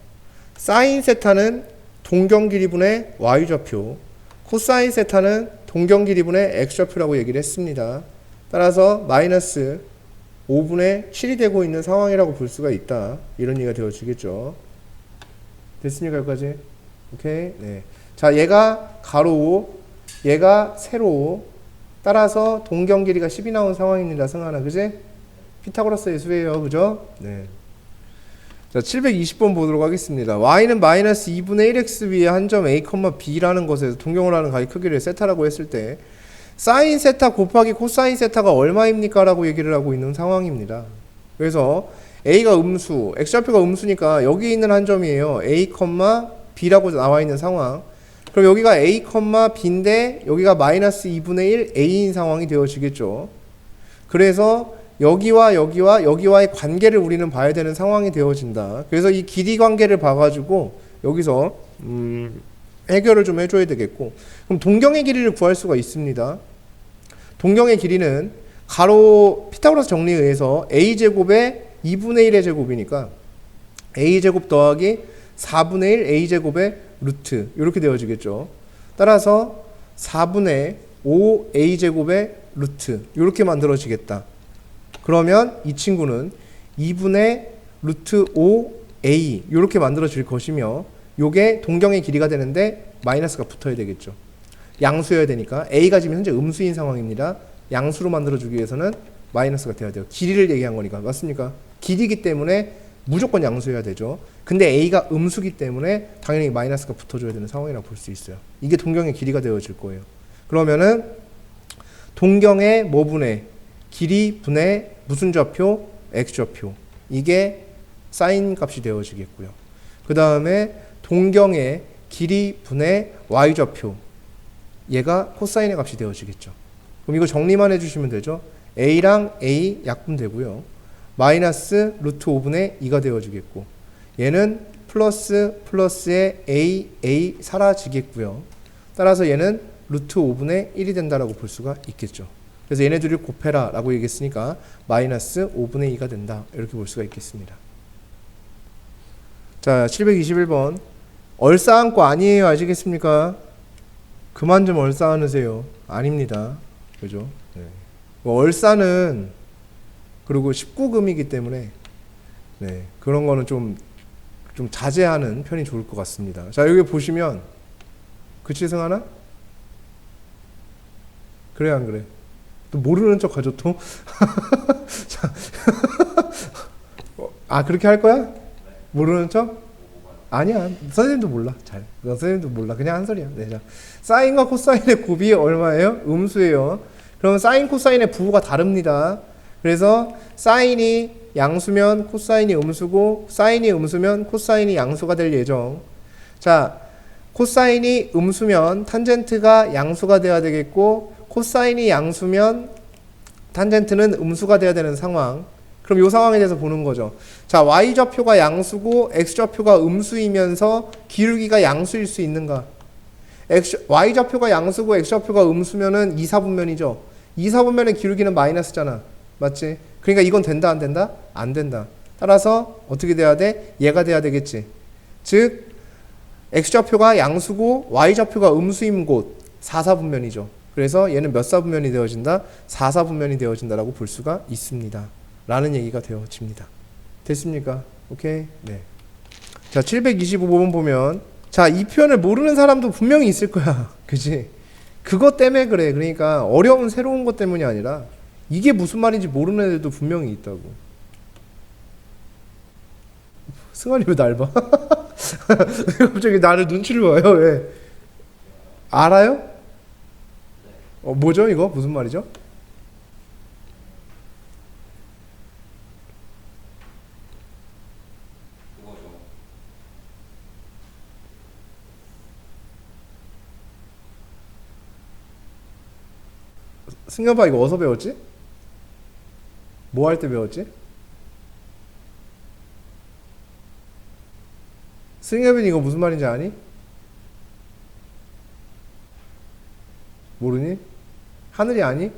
사인 세타는 동경 길이분의 y좌표, 코사인 세타는 동경 길이분의 x좌표라고 얘기를 했습니다. 따라서 마이너스 5분의 7이 되고 있는 상황이라고 볼 수가 있다. 이런 얘기가 되어지겠죠. 됐습니까? 여기까지? 오케이. 네. 자, 얘가 가로 5, 얘가 세로 5. 따라서 동경 길이가 10이 나온 상황입니다. 승하나, 그지? 피타고라스의 수예요. 그죠? 네. 자, 720번 보도록 하겠습니다. y는 마이너스 2분의 1x 위에 한 점 a, b라는 것에서 동경을 하는 가위 크기를 세타라고 했을 때 사인 세타 곱하기 코사인 세타가 얼마입니까? 라고 얘기를 하고 있는 상황입니다. 그래서 a가 음수, x좌표가 음수니까 여기 있는 한 점이에요. a, b라고 나와 있는 상황. 그럼 여기가 a, b인데 여기가 마이너스 2분의 1 a인 상황이 되어지겠죠. 그래서 여기와 여기와의 관계를 우리는 봐야 되는 상황이 되어진다. 그래서 이 길이 관계를 봐가지고 여기서 해결을 좀 해줘야 되겠고, 그럼 동경의 길이를 구할 수가 있습니다. 동경의 길이는 가로 피타고라스 정리에 의해서 a제곱의 2분의 1의 제곱이니까 a제곱 더하기 4분의 1 a제곱의 루트 이렇게 되어지겠죠. 따라서 4분의 5 a제곱의 루트 이렇게 만들어지겠다. 그러면 이 친구는 2분의 루트 5a 이렇게 만들어질 것이며 요게 동경의 길이가 되는데 마이너스가 붙어야 되겠죠. 양수여야 되니까 a가 지금 현재 음수인 상황입니다. 양수로 만들어주기 위해서는 마이너스가 돼야 돼요. 길이를 얘기한 거니까. 맞습니까? 길이기 때문에 무조건 양수여야 되죠. 근데 a가 음수기 때문에 당연히 마이너스가 붙어줘야 되는 상황이라고 볼 수 있어요. 이게 동경의 길이가 되어질 거예요. 그러면은 동경의 뭐 분의 길이 분의 무슨 좌표? x좌표. 이게 사인 값이 되어지겠고요. 그 다음에 동경의 길이 분의 y좌표. 얘가 코사인의 값이 되어지겠죠. 그럼 이거 정리만 해주시면 되죠. a랑 a 약분되고요. 마이너스 루트 5분의 2가 되어지겠고, 얘는 플러스에 a 사라지겠고요. 따라서 얘는 루트 5분의 1이 된다라고 볼 수가 있겠죠. 그래서 얘네들을 곱해라 라고 얘기했으니까 마이너스 5분의 2가 된다 이렇게 볼 수가 있겠습니다. 자, 721번 얼싸한 거 아니에요. 아시겠습니까? 그만 좀 얼싸안으세요. 아닙니다. 그죠? 네. 얼싸는 그리고 19금이기 때문에 네, 그런 거는 좀 자제하는 편이 좋을 것 같습니다. 자, 여기 보시면 그치 승하나? 그래 안 그래? 또 모르는 척 하죠 또? 자, 아 그렇게 할 거야? 모르는 척? 아니야, 선생님도 몰라. 잘 선생님도 몰라. 그냥 한 소리야. 네, 자, 사인과 코사인의 곱이 얼마예요? 음수예요. 그럼 사인 코사인의 부호가 다릅니다. 그래서 사인이 양수면 코사인이 음수고 사인이 음수면 코사인이 양수가 될 예정. 자, 코사인이 음수면 탄젠트가 양수가 돼야 되겠고 코사인이 양수면 탄젠트는 음수가 돼야 되는 상황. 그럼 이 상황에 대해서 보는 거죠. 자, y좌표가 양수고 x좌표가 음수이면서 기울기가 양수일 수 있는가? y좌표가 양수고 x좌표가 음수면은 2, 4분면이죠. 2, 4분면의 기울기는 마이너스잖아. 맞지? 그러니까 이건 된다 안 된다? 안 된다. 따라서 어떻게 돼야 돼? 얘가 돼야 되겠지. 즉 x좌표가 양수고 y좌표가 음수인 곳, 4, 4분면이죠. 그래서 얘는 몇 사분면이 되어진다? 4, 4분면이 되어진다라고 볼 수가 있습니다. 라는 얘기가 되어집니다. 됐습니까? 오케이? 네. 자, 725번 보면 자, 이 표현을 모르는 사람도 분명히 있을 거야. 그지? 그것 때문에 그래. 그러니까 어려운 새로운 것 때문이 아니라 이게 무슨 말인지 모르는 애들도 분명히 있다고. 승환이 왜 날 봐? 갑자기 나를 눈치를 봐요. 왜? 알아요? 뭐죠 이거? 무슨 말이죠? 그거죠. 승엽아 이거 어디서 배웠지? 뭐 할 때 배웠지? 승엽이 이거 무슨 말인지 아니? 모르니? 하늘이 아니?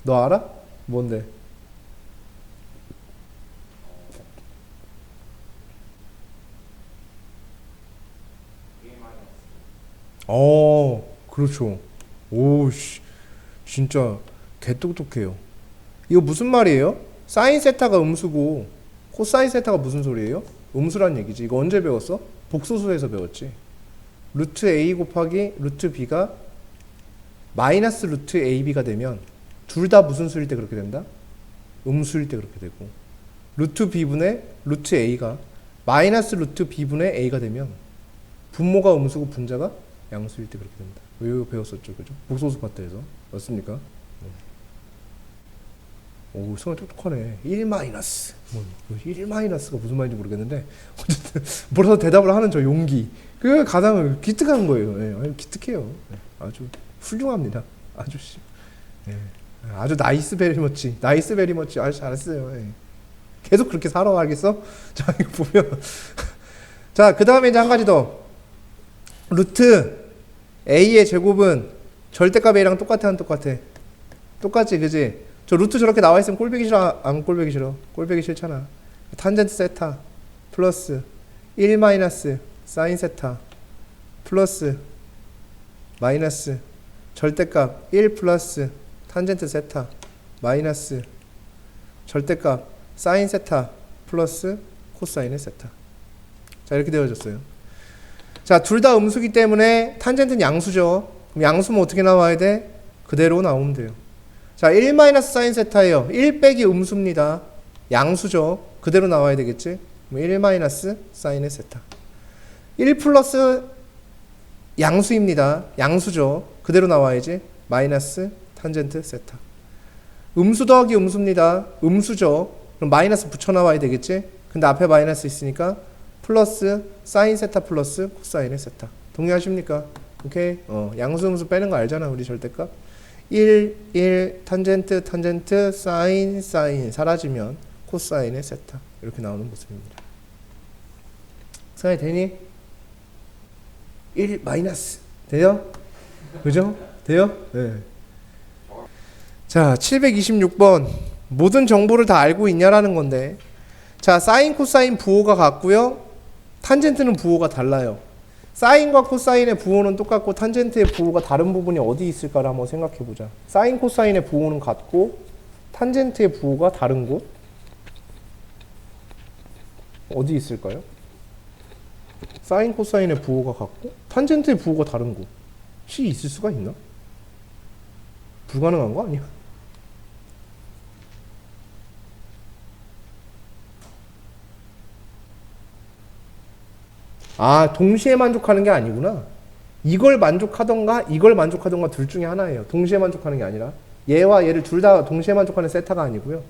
너 알아? 뭔데? 그렇죠. 오씨, 진짜 개똑똑해요. 이거 무슨 말이에요? 사인 세타가 음수고 코사인 세타가 무슨 소리예요? 음수란 얘기지. 이거 언제 배웠어? 복소수에서 배웠지. 루트 a 곱하기 루트 b가 마이너스 루트 ab가 되면 둘 다 무슨 수일 때 그렇게 된다? 음수일 때 그렇게 되고, 루트 b분의 루트 a가 마이너스 루트 b분의 a가 되면 분모가 음수고 분자가 양수일 때 그렇게 된다. 이거 배웠었죠, 그죠? 복소수 파트에서 맞습니까? 오, 성이 똑똑하네. 1 마이너스. 1 마이너스가 무슨 말인지 모르겠는데 어쨌든 뭐라도 대답을 하는 저 용기. 그 가장 기특한 거예요. 네, 기특해요. 네, 아주 훌륭합니다. 아주 네, 아주 나이스 베리 머치. 나이스 베리 머치. 아주 잘했어요. 네. 계속 그렇게 살아가겠어? 자, 이거 보면 자, 그 다음에 이제 한 가지 더. 루트 a의 제곱은 절대값 a랑 똑같아 안 똑같아? 똑같지, 그지? 저 루트 저렇게 나와 있으면 꼴보기 싫어? 안 꼴보기 싫어? 꼴보기 싫잖아. 탄젠트 세타 플러스 1 마이너스 사인 세타 플러스 마이너스 절대값 1 플러스 탄젠트 세타 마이너스 절대값 사인 세타 플러스 코사인의 세타. 자, 이렇게 되어졌어요. 자, 둘 다 음수기 때문에 탄젠트는 양수죠. 그럼 양수면 어떻게 나와야 돼? 그대로 나오면 돼요. 자, 1 마이너스 사인 세타예요. 1 빼기 음수입니다. 양수죠. 그대로 나와야 되겠지? 1 마이너스 사인의 세타. 1 플러스 양수입니다. 양수죠. 그대로 나와야지. 마이너스 탄젠트 세타. 음수 더하기 음수입니다. 음수죠. 그럼 마이너스 붙여 나와야 되겠지? 근데 앞에 마이너스 있으니까 플러스 사인 세타 플러스 코사인의 세타. 동의하십니까? 오케이? 양수 음수 빼는 거 알잖아, 우리 절대값. 1, 1, 탄젠트, 탄젠트, 사인, 사인 사라지면 코사인의 세타. 이렇게 나오는 모습입니다. 승환이 되니? 1 마이너스. 돼요? 그죠? 돼요? 네. 자, 726번. 모든 정보를 다 알고 있냐라는 건데, 자, 사인, 코사인 부호가 같고요. 탄젠트는 부호가 달라요. 사인과 코사인의 부호는 똑같고 탄젠트의 부호가 다른 부분이 어디 있을까를 한번 생각해 보자. 사인, 코사인의 부호는 같고 탄젠트의 부호가 다른 곳 어디 있을까요? 사인, 코사인의 부호가 같고 탄젠트의 부호가 다른 곳이 있을 수가 있나? 불가능한 거 아니야? 아, 동시에 만족하는 게 아니구나. 이걸 만족하던가 이걸 만족하던가 둘 중에 하나예요. 동시에 만족하는 게 아니라 얘와 얘를 둘 다 동시에 만족하는 세타가 아니고요.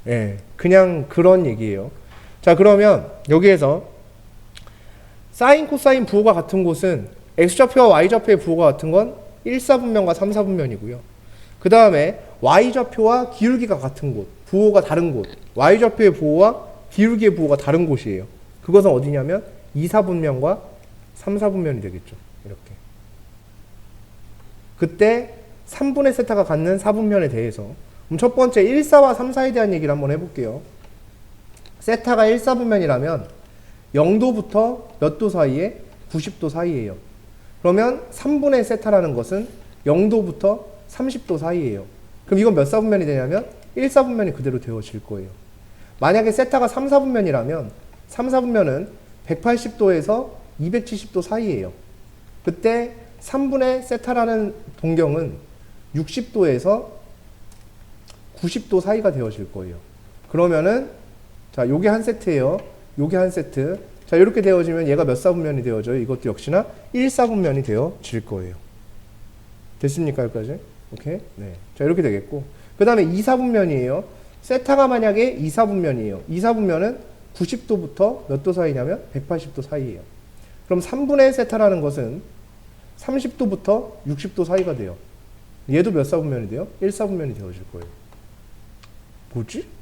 예, 그냥 그런 얘기예요. 자, 그러면 여기에서 사인, 코사인 부호가 같은 곳은 x좌표와 y좌표의 부호가 같은 건 1사분면과 3사분면이고요. 그 다음에 y좌표와 기울기가 같은 곳, 부호가 다른 곳, y좌표의 부호와 기울기의 부호가 다른 곳이에요. 그것은 어디냐면 2사분면과 3사분면이 되겠죠. 이렇게. 그때 3분의 세타가 갖는 4분면에 대해서 그럼 첫 번째 1사와 3사에 대한 얘기를 한번 해볼게요. 세타가 1사분면이라면 0도부터 몇 도 사이에? 90도 사이에요. 그러면 3분의 세타라는 것은 0도부터 30도 사이예요. 그럼 이건 몇 사분면이 되냐면 1사분면이 그대로 되어질 거예요. 만약에 세타가 3, 4분면이라면 3, 4분면은 180도에서 270도 사이예요. 그때 3분의 세타라는 동경은 60도에서 90도 사이가 되어질 거예요. 그러면은 자, 요게 한 세트예요. 요게 한 세트. 자, 이렇게 되어지면 얘가 몇 사분면이 되어져요? 이것도 역시나 1사분면이 되어질 거예요. 됐습니까? 여기까지? 오케이? 네. 자, 이렇게 되겠고. 그 다음에 2사분면이에요. 세타가 만약에 2사분면이에요. 2사분면은 90도부터 몇 도 사이냐면 180도 사이예요. 그럼 3분의 세타라는 것은 30도부터 60도 사이가 돼요. 얘도 몇 사분면이 돼요? 1사분면이 되어질 거예요. 뭐지?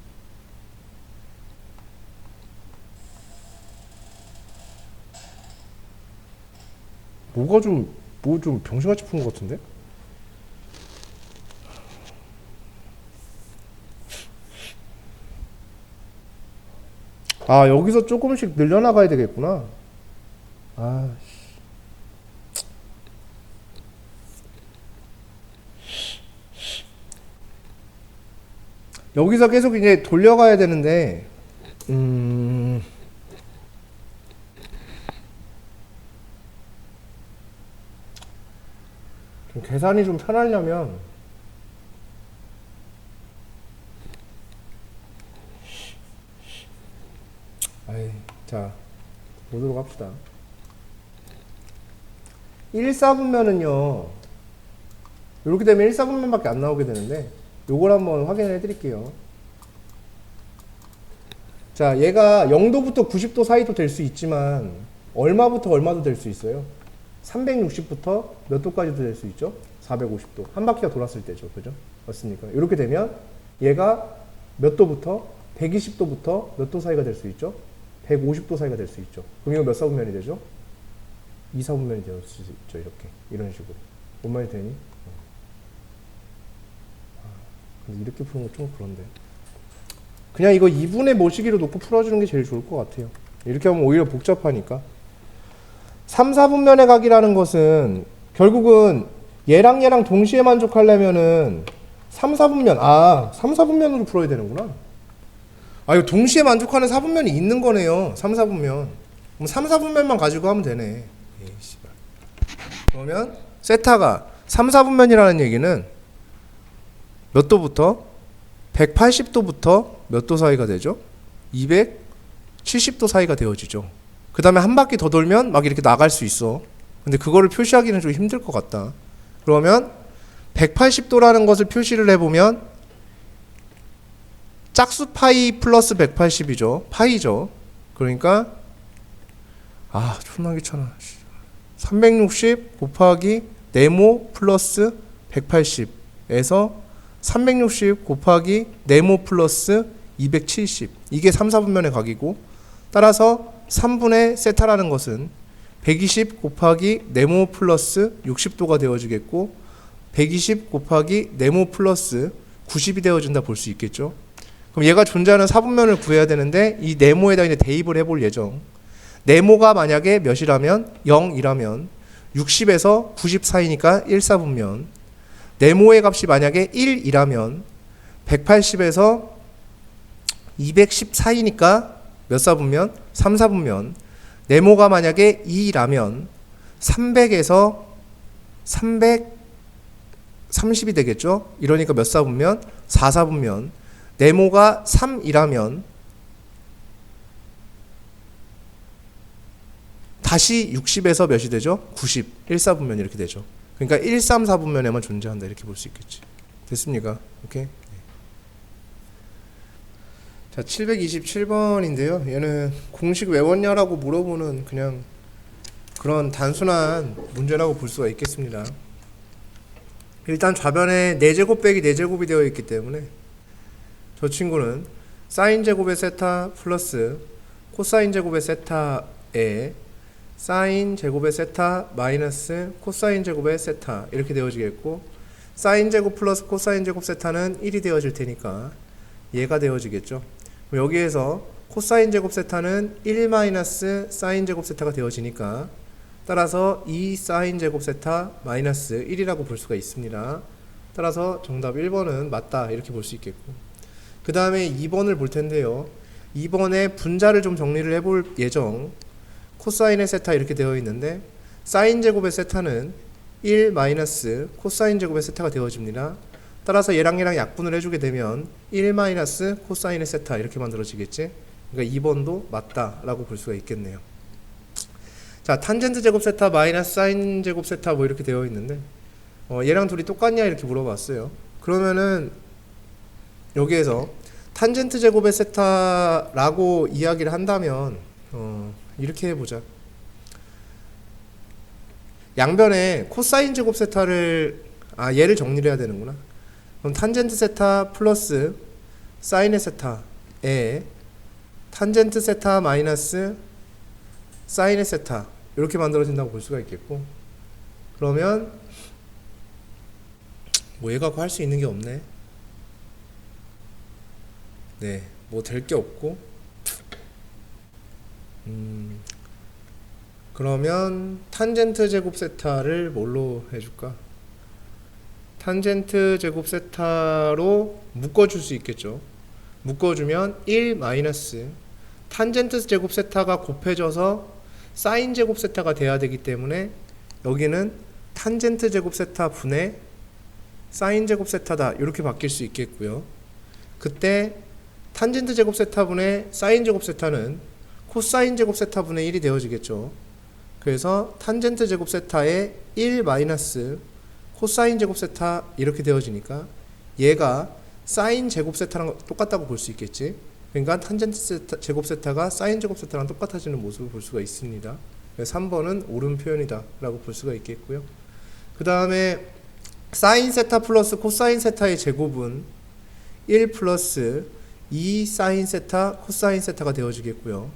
뭐가 좀, 뭐 좀 병신같이 푸는 것 같은데? 아, 여기서 조금씩 늘려나가야 되겠구나. 아, 여기서 계속 이제 돌려가야 되는데, 좀 계산이 좀 편하려면, 자, 보도록 합시다. 1사분면은요, 이렇게 되면 1사분면밖에 안 나오게 되는데, 요걸 한번 확인해 드릴게요. 자, 얘가 0도부터 90도 사이도 될 수 있지만, 얼마부터 얼마도 될 수 있어요? 360부터 몇 도까지도 될 수 있죠? 450도. 한 바퀴가 돌았을 때죠. 그죠? 맞습니까? 이렇게 되면 얘가 몇 도부터 120도부터 몇 도 사이가 될 수 있죠? 150도 사이가 될 수 있죠. 그럼 이거 몇 사분면이 되죠? 2사분면이 될 수 있죠. 이렇게. 이런 식으로. 뭔 말이 되니? 근데 이렇게 푸는 거 좀 그런데. 그냥 이거 2분의 모시기로 놓고 풀어주는 게 제일 좋을 것 같아요. 이렇게 하면 오히려 복잡하니까. 3, 4분면의 각이라는 것은 결국은 얘랑 동시에 만족하려면은 3, 4분면, 3, 4분면으로 풀어야 되는구나. 이거 동시에 만족하는 4분면이 있는 거네요. 3, 4분면. 그럼 3, 4분면만 가지고 하면 되네. 에이, 씨발. 그러면 세타가 3, 4분면이라는 얘기는 몇 도부터? 180도부터 몇 도 사이가 되죠? 270도 사이가 되어지죠. 그 다음에 한 바퀴 더 돌면 막 이렇게 나갈 수 있어. 근데 그거를 표시하기는 좀 힘들 것 같다. 그러면 180도라는 것을 표시를 해보면 짝수 파이 플러스 180이죠. 파이죠. 그러니까 존나 귀찮아. 360 곱하기 네모 플러스 180에서 360 곱하기 네모 플러스 270. 이게 3, 4분면의 각이고, 따라서 3분의 세타라는 것은 120 곱하기 네모 플러스 60도가 되어지겠고, 120 곱하기 네모 플러스 90이 되어진다 볼 수 있겠죠. 그럼 얘가 존재하는 4분면을 구해야 되는데, 이 네모에다 이제 대입을 해볼 예정. 네모가 만약에 몇이라면 0이라면 60에서 90 사이니까 1사분면, 네모의 값이 만약에 1이라면 180에서 210 사이니까 몇 사분면? 3사분면. 네모가 만약에 2라면 300에서 330이 되겠죠? 이러니까 몇 사분면? 4사분면. 네모가 3이라면 다시 60에서 몇이 되죠? 90. 1사분면 이렇게 되죠. 그러니까 1, 3, 4분면에만 존재한다 이렇게 볼 수 있겠지. 됐습니까? 오케이. 자, 727번인데요. 얘는 공식 외웠냐라고 물어보는 그냥 그런 단순한 문제라고 볼 수가 있겠습니다. 일단 좌변에 4제곱 빼기 4제곱이 되어 있기 때문에 저 친구는 사인 제곱의 세타 플러스 코사인 제곱의 세타에 사인 제곱의 세타 마이너스 코사인 제곱의 세타 이렇게 되어지겠고, 사인 제곱 플러스 코사인 제곱 세타는 1이 되어질 테니까 얘가 되어지겠죠. 여기에서 코사인 제곱 세타는 1 마이너스 사인 제곱 세타가 되어지니까 따라서 2 사인 제곱 세타 마이너스 1이라고 볼 수가 있습니다. 따라서 정답 1번은 맞다 이렇게 볼 수 있겠고, 그 다음에 2번을 볼 텐데요. 2번에 분자를 좀 정리를 해볼 예정. 코사인의 세타 이렇게 되어 있는데 사인 제곱의 세타는 1 마이너스 코사인 제곱의 세타가 되어집니다. 따라서 얘랑 약분을 해주게 되면 1 마이너스 코사인의 세타 이렇게 만들어지겠지. 그러니까 2번도 맞다라고 볼 수가 있겠네요. 자, 탄젠트 제곱 세타 마이너스 사인 제곱 세타 뭐 이렇게 되어 있는데 얘랑 둘이 똑같냐 이렇게 물어봤어요. 그러면은 여기에서 탄젠트 제곱의 세타라고 이야기를 한다면 이렇게 해보자. 양변에 코사인 제곱 세타를 얘를 정리를 해야 되는구나. 그럼 탄젠트 세타 플러스 사인의 세타에 탄젠트 세타 마이너스 사인의 세타 이렇게 만들어진다고 볼 수가 있겠고, 그러면 뭐 얘 갖고 할 수 있는 게 없네. 네, 뭐 될 게 없고, 그러면 탄젠트 제곱 세타를 뭘로 해줄까? 탄젠트 제곱 세타로 묶어줄 수 있겠죠. 묶어주면 1 마이너스 탄젠트 제곱 세타가 곱해져서 사인 제곱 세타가 돼야 되기 때문에 여기는 탄젠트 제곱 세타 분의 사인 제곱 세타다 이렇게 바뀔 수 있겠고요. 그때 탄젠트 제곱 세타 분의 사인 제곱 세타는 코사인 제곱 세타 분의 1이 되어지겠죠. 그래서 탄젠트 제곱 세타의 1 마이너스 코사인 제곱 세타 이렇게 되어지니까 얘가 사인 제곱 세타랑 똑같다고 볼 수 있겠지. 그러니까 탄젠트 제곱 세타가 사인 제곱 세타랑 똑같아지는 모습을 볼 수가 있습니다. 그래서 3번은 옳은 표현이다 라고 볼 수가 있겠고요. 그 다음에 사인 세타 플러스 코사인 세타의 제곱은 1 플러스 2 사인 세타 코사인 세타가 되어지겠고요.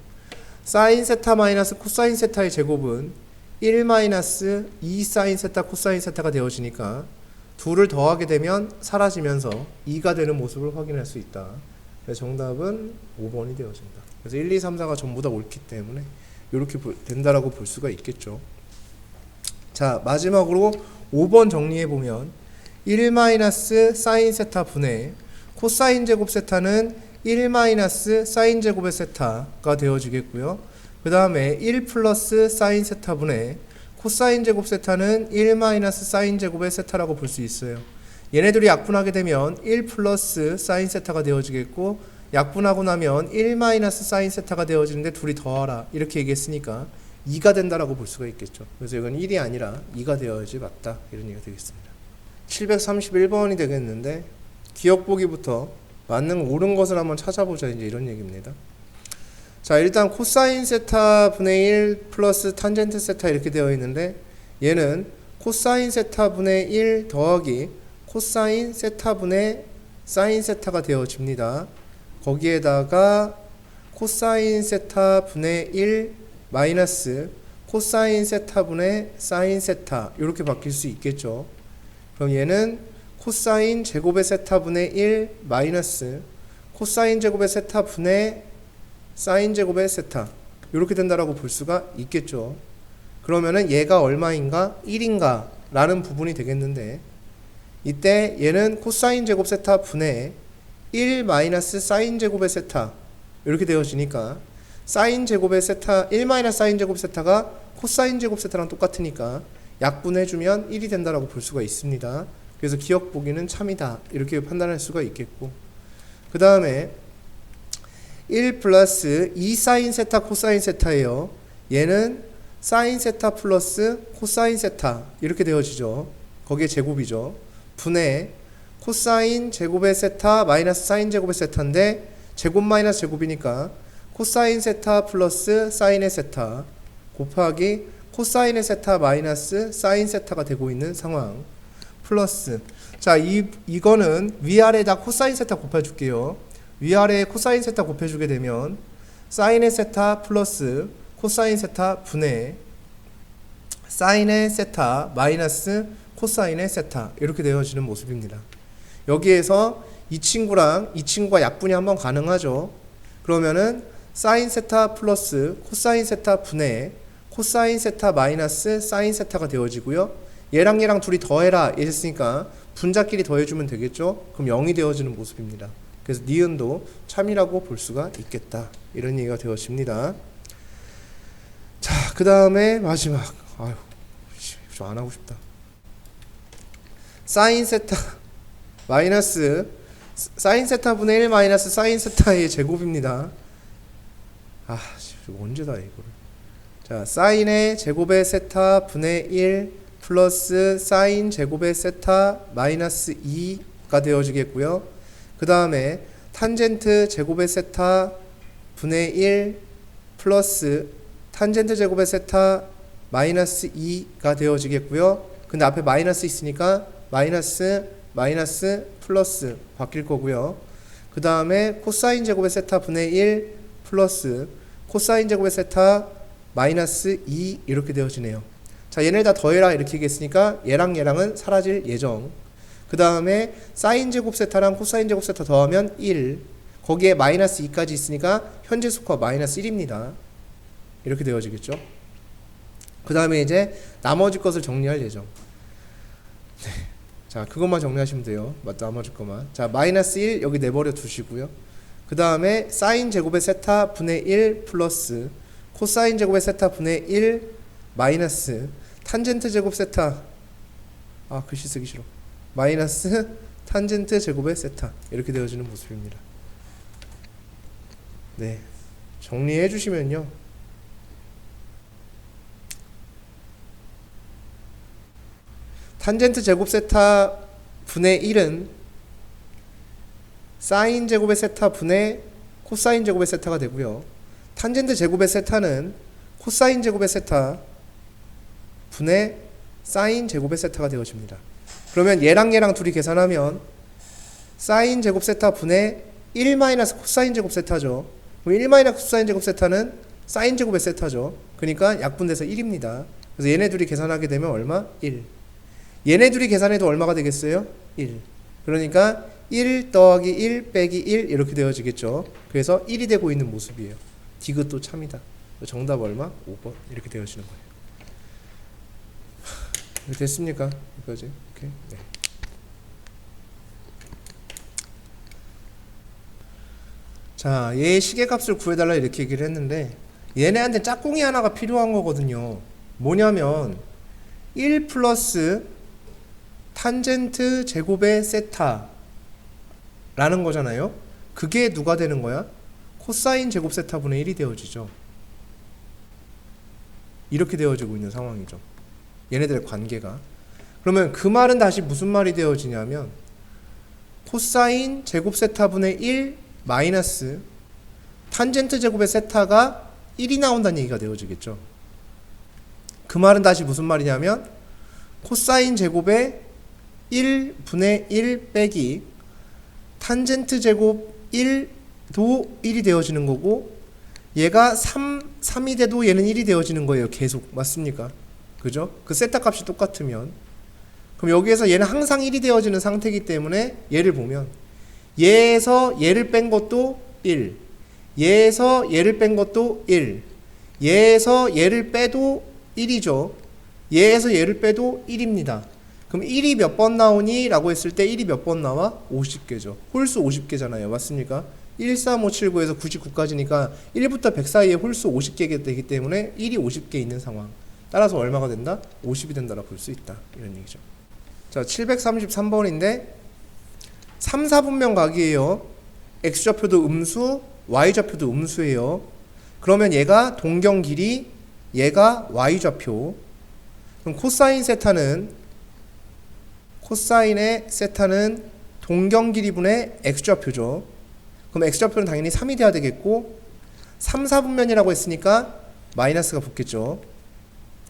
사인 세타 마이너스 코사인 세타의 제곱은 1 마이너스 2 사인 세타 코사인 세타가 되어지니까 둘을 더하게 되면 사라지면서 2가 되는 모습을 확인할 수 있다. 그래서 정답은 5번이 되어진다. 그래서 1, 2, 3, 4가 전부 다 옳기 때문에 이렇게 된다라고 볼 수가 있겠죠. 자, 마지막으로 5번 정리해보면 1 마이너스 사인 세타 분의 코사인 제곱 세타는 1 마이너스 사인 제곱의 세타가 되어지겠고요. 그 다음에 1 플러스 사인 세타 분의 코사인 제곱 세타는 1 마이너스 사인 제곱의 세타라고 볼 수 있어요. 얘네들이 약분하게 되면 1 플러스 사인 세타가 되어지겠고, 약분하고 나면 1 마이너스 사인 세타가 되어지는데 둘이 더하라 이렇게 얘기했으니까 2가 된다라고 볼 수가 있겠죠. 그래서 이건 1이 아니라 2가 되어야지 맞다 이런 얘기가 되겠습니다. 731번이 되겠는데 기억 보기부터 맞는 옳은 것을 한번 찾아보자 이제 이런 얘기입니다. 자, 일단 코사인 세타 분의 1 플러스 탄젠트 세타 이렇게 되어 있는데 얘는 코사인 세타 분의 1 더하기 코사인 세타 분의 사인 세타가 되어집니다. 거기에다가 코사인 세타 분의 1 마이너스 코사인 세타 분의 사인 세타 이렇게 바뀔 수 있겠죠. 그럼 얘는 코사인 제곱의 세타 분의 1 마이너스 코사인 제곱의 세타 분의 사인 제곱의 세타 이렇게 된다라고 볼 수가 있겠죠. 그러면은 얘가 얼마인가 1인가 라는 부분이 되겠는데, 이때 얘는 코사인 제곱 세타 분의 1 마이너스 사인 제곱의 세타 이렇게 되어지니까 사인 제곱의 세타 1 마이너스 사인 제곱 세타가 코사인 제곱 세타랑 똑같으니까 약분해주면 1이 된다라고 볼 수가 있습니다. 그래서 기억 보기는 참이다 이렇게 판단할 수가 있겠고, 그 다음에 1 플러스 2 사인 세타 코사인 세타예요. 얘는 사인 세타 플러스 코사인 세타 이렇게 되어지죠. 거기에 제곱이죠. 분의 코사인 제곱의 세타 마이너스 사인 제곱의 세타인데 제곱 마이너스 제곱이니까 코사인 세타 플러스 사인의 세타 곱하기 코사인의 세타 마이너스 사인 세타가 되고 있는 상황. 플러스, 자, 이거는 위아래에다 코사인 세타 곱해줄게요. 위아래에 코사인 세타 곱해주게 되면 사인의 세타 플러스 코사인 세타 분의 사인의 세타 마이너스 코사인의 세타 이렇게 되어지는 모습입니다. 여기에서 이 친구랑 이 친구가 약분이 한번 가능하죠. 그러면은 사인 세타 플러스 코사인 세타 분의 코사인 세타 마이너스 사인 세타가 되어지고요. 얘랑 얘랑 둘이 더해라 이랬으니까 분자끼리 더해주면 되겠죠. 그럼 0이 되어지는 모습입니다. 그래서 니은도 참이라고 볼 수가 있겠다. 이런 얘기가 되어집니다. 자, 그 다음에 마지막. 아유, 좀 안 하고 싶다. 사인 세타 마이너스 사인 세타 분의 1 마이너스 사인 세타의 제곱입니다. 아, 이거 언제다 이거를. 자, 사인의 제곱의 세타 분의 1 플러스 사인 제곱의 세타 마이너스 2가 되어지겠고요. 그 다음에 탄젠트 제곱의 세타 분의 1 플러스 탄젠트 제곱의 세타 마이너스 2가 되어지겠고요. 근데 앞에 마이너스 있으니까 마이너스 플러스 바뀔 거고요. 그 다음에 코사인 제곱의 세타 분의 1 플러스 코사인 제곱의 세타 마이너스 2 이렇게 되어지네요. 자, 얘네를 다 더해라 이렇게 얘기했으니까 얘랑 얘랑은 사라질 예정. 그 다음에 사인 제곱 세타랑 코사인 제곱 세타 더하면 1, 거기에 마이너스 2까지 있으니까 현재 수가 마이너스 1입니다. 이렇게 되어지겠죠. 그 다음에 이제 나머지 것을 정리할 예정. 네. 자, 그것만 정리하시면 돼요. 나머지 것만. 자, 마이너스 1 여기 내버려 두시고요. 그 다음에 사인 제곱의 세타 분의 1 플러스 코사인 제곱의 세타 분의 1 마이너스 탄젠트 제곱 세타, 아, 글씨 쓰기 싫어, 마이너스 탄젠트 제곱의 세타 이렇게 되어지는 모습입니다. 네, 정리해 주시면요, 탄젠트 제곱 세타 분의 1은 사인 제곱의 세타 분의 코사인 제곱의 세타가 되고요. 탄젠트 제곱의 세타는 코사인 제곱의 세타 분의 사인 제곱의 세타가 되어집니다. 그러면 얘랑 얘랑 둘이 계산하면 사인 제곱 세타 분의 1 마이너스 코사인 제곱 세타죠. 그럼 1 마이너스 코사인 제곱 세타는 사인 제곱의 세타죠. 그러니까 약분돼서 1입니다. 그래서 얘네 둘이 계산하게 되면 얼마? 1. 얘네 둘이 계산해도 얼마가 되겠어요? 1. 그러니까 1 더하기 1 빼기 1 이렇게 되어지겠죠. 그래서 1이 되고 있는 모습이에요. 디귿도 참이다. 정답 얼마? 5번 이렇게 되어지는 거예요. 됐습니까? 여기까지. 오케이. 네. 자, 얘의 시계값을 구해달라 이렇게 얘기를 했는데 얘네한테 짝꿍이 하나가 필요한 거거든요. 뭐냐면 1 플러스 탄젠트 제곱의 세타 라는 거잖아요. 그게 누가 되는 거야? 코사인 제곱 세타분의 1이 되어지죠. 이렇게 되어지고 있는 상황이죠. 얘네들의 관계가. 그러면 그 말은 다시 무슨 말이 되어지냐면 코사인 제곱 세타분의 1 마이너스 탄젠트 제곱의 세타가 1이 나온다는 얘기가 되어지겠죠. 그 말은 다시 무슨 말이냐면 코사인 제곱의 1분의 1 빼기 탄젠트 제곱 1도 1이 되어지는 거고 얘가 3이 돼도 얘는 1이 되어지는 거예요. 계속. 맞습니까? 그죠? 그 세타 값이 똑같으면. 그럼 여기에서 얘는 항상 1이 되어지는 상태이기 때문에 얘를 보면 얘에서 얘를 뺀 것도 1, 얘에서 얘를 뺀 것도 1, 얘에서 얘를 빼도 1이죠. 얘에서 얘를 빼도 1입니다. 그럼 1이 몇 번 나오니? 라고 했을 때 1이 몇 번 나와? 50개죠. 홀수 50개잖아요. 맞습니까? 1, 3, 5, 7, 9에서 99까지니까 1부터 100 사이에 홀수 50개가 되기 때문에 1이 50개 있는 상황. 따라서 얼마가 된다? 50이 된다라 볼 수 있다. 이런 얘기죠. 자, 733번인데 3, 4분면 각이에요. x좌표도 음수, y좌표도 음수예요. 그러면 얘가 동경 길이, 얘가 y좌표. 그럼 코사인 세타는 코사인의 세타는 동경 길이분의 x좌표죠. 그럼 x좌표는 당연히 3이 돼야 되겠고 3, 4분면이라고 했으니까 마이너스가 붙겠죠.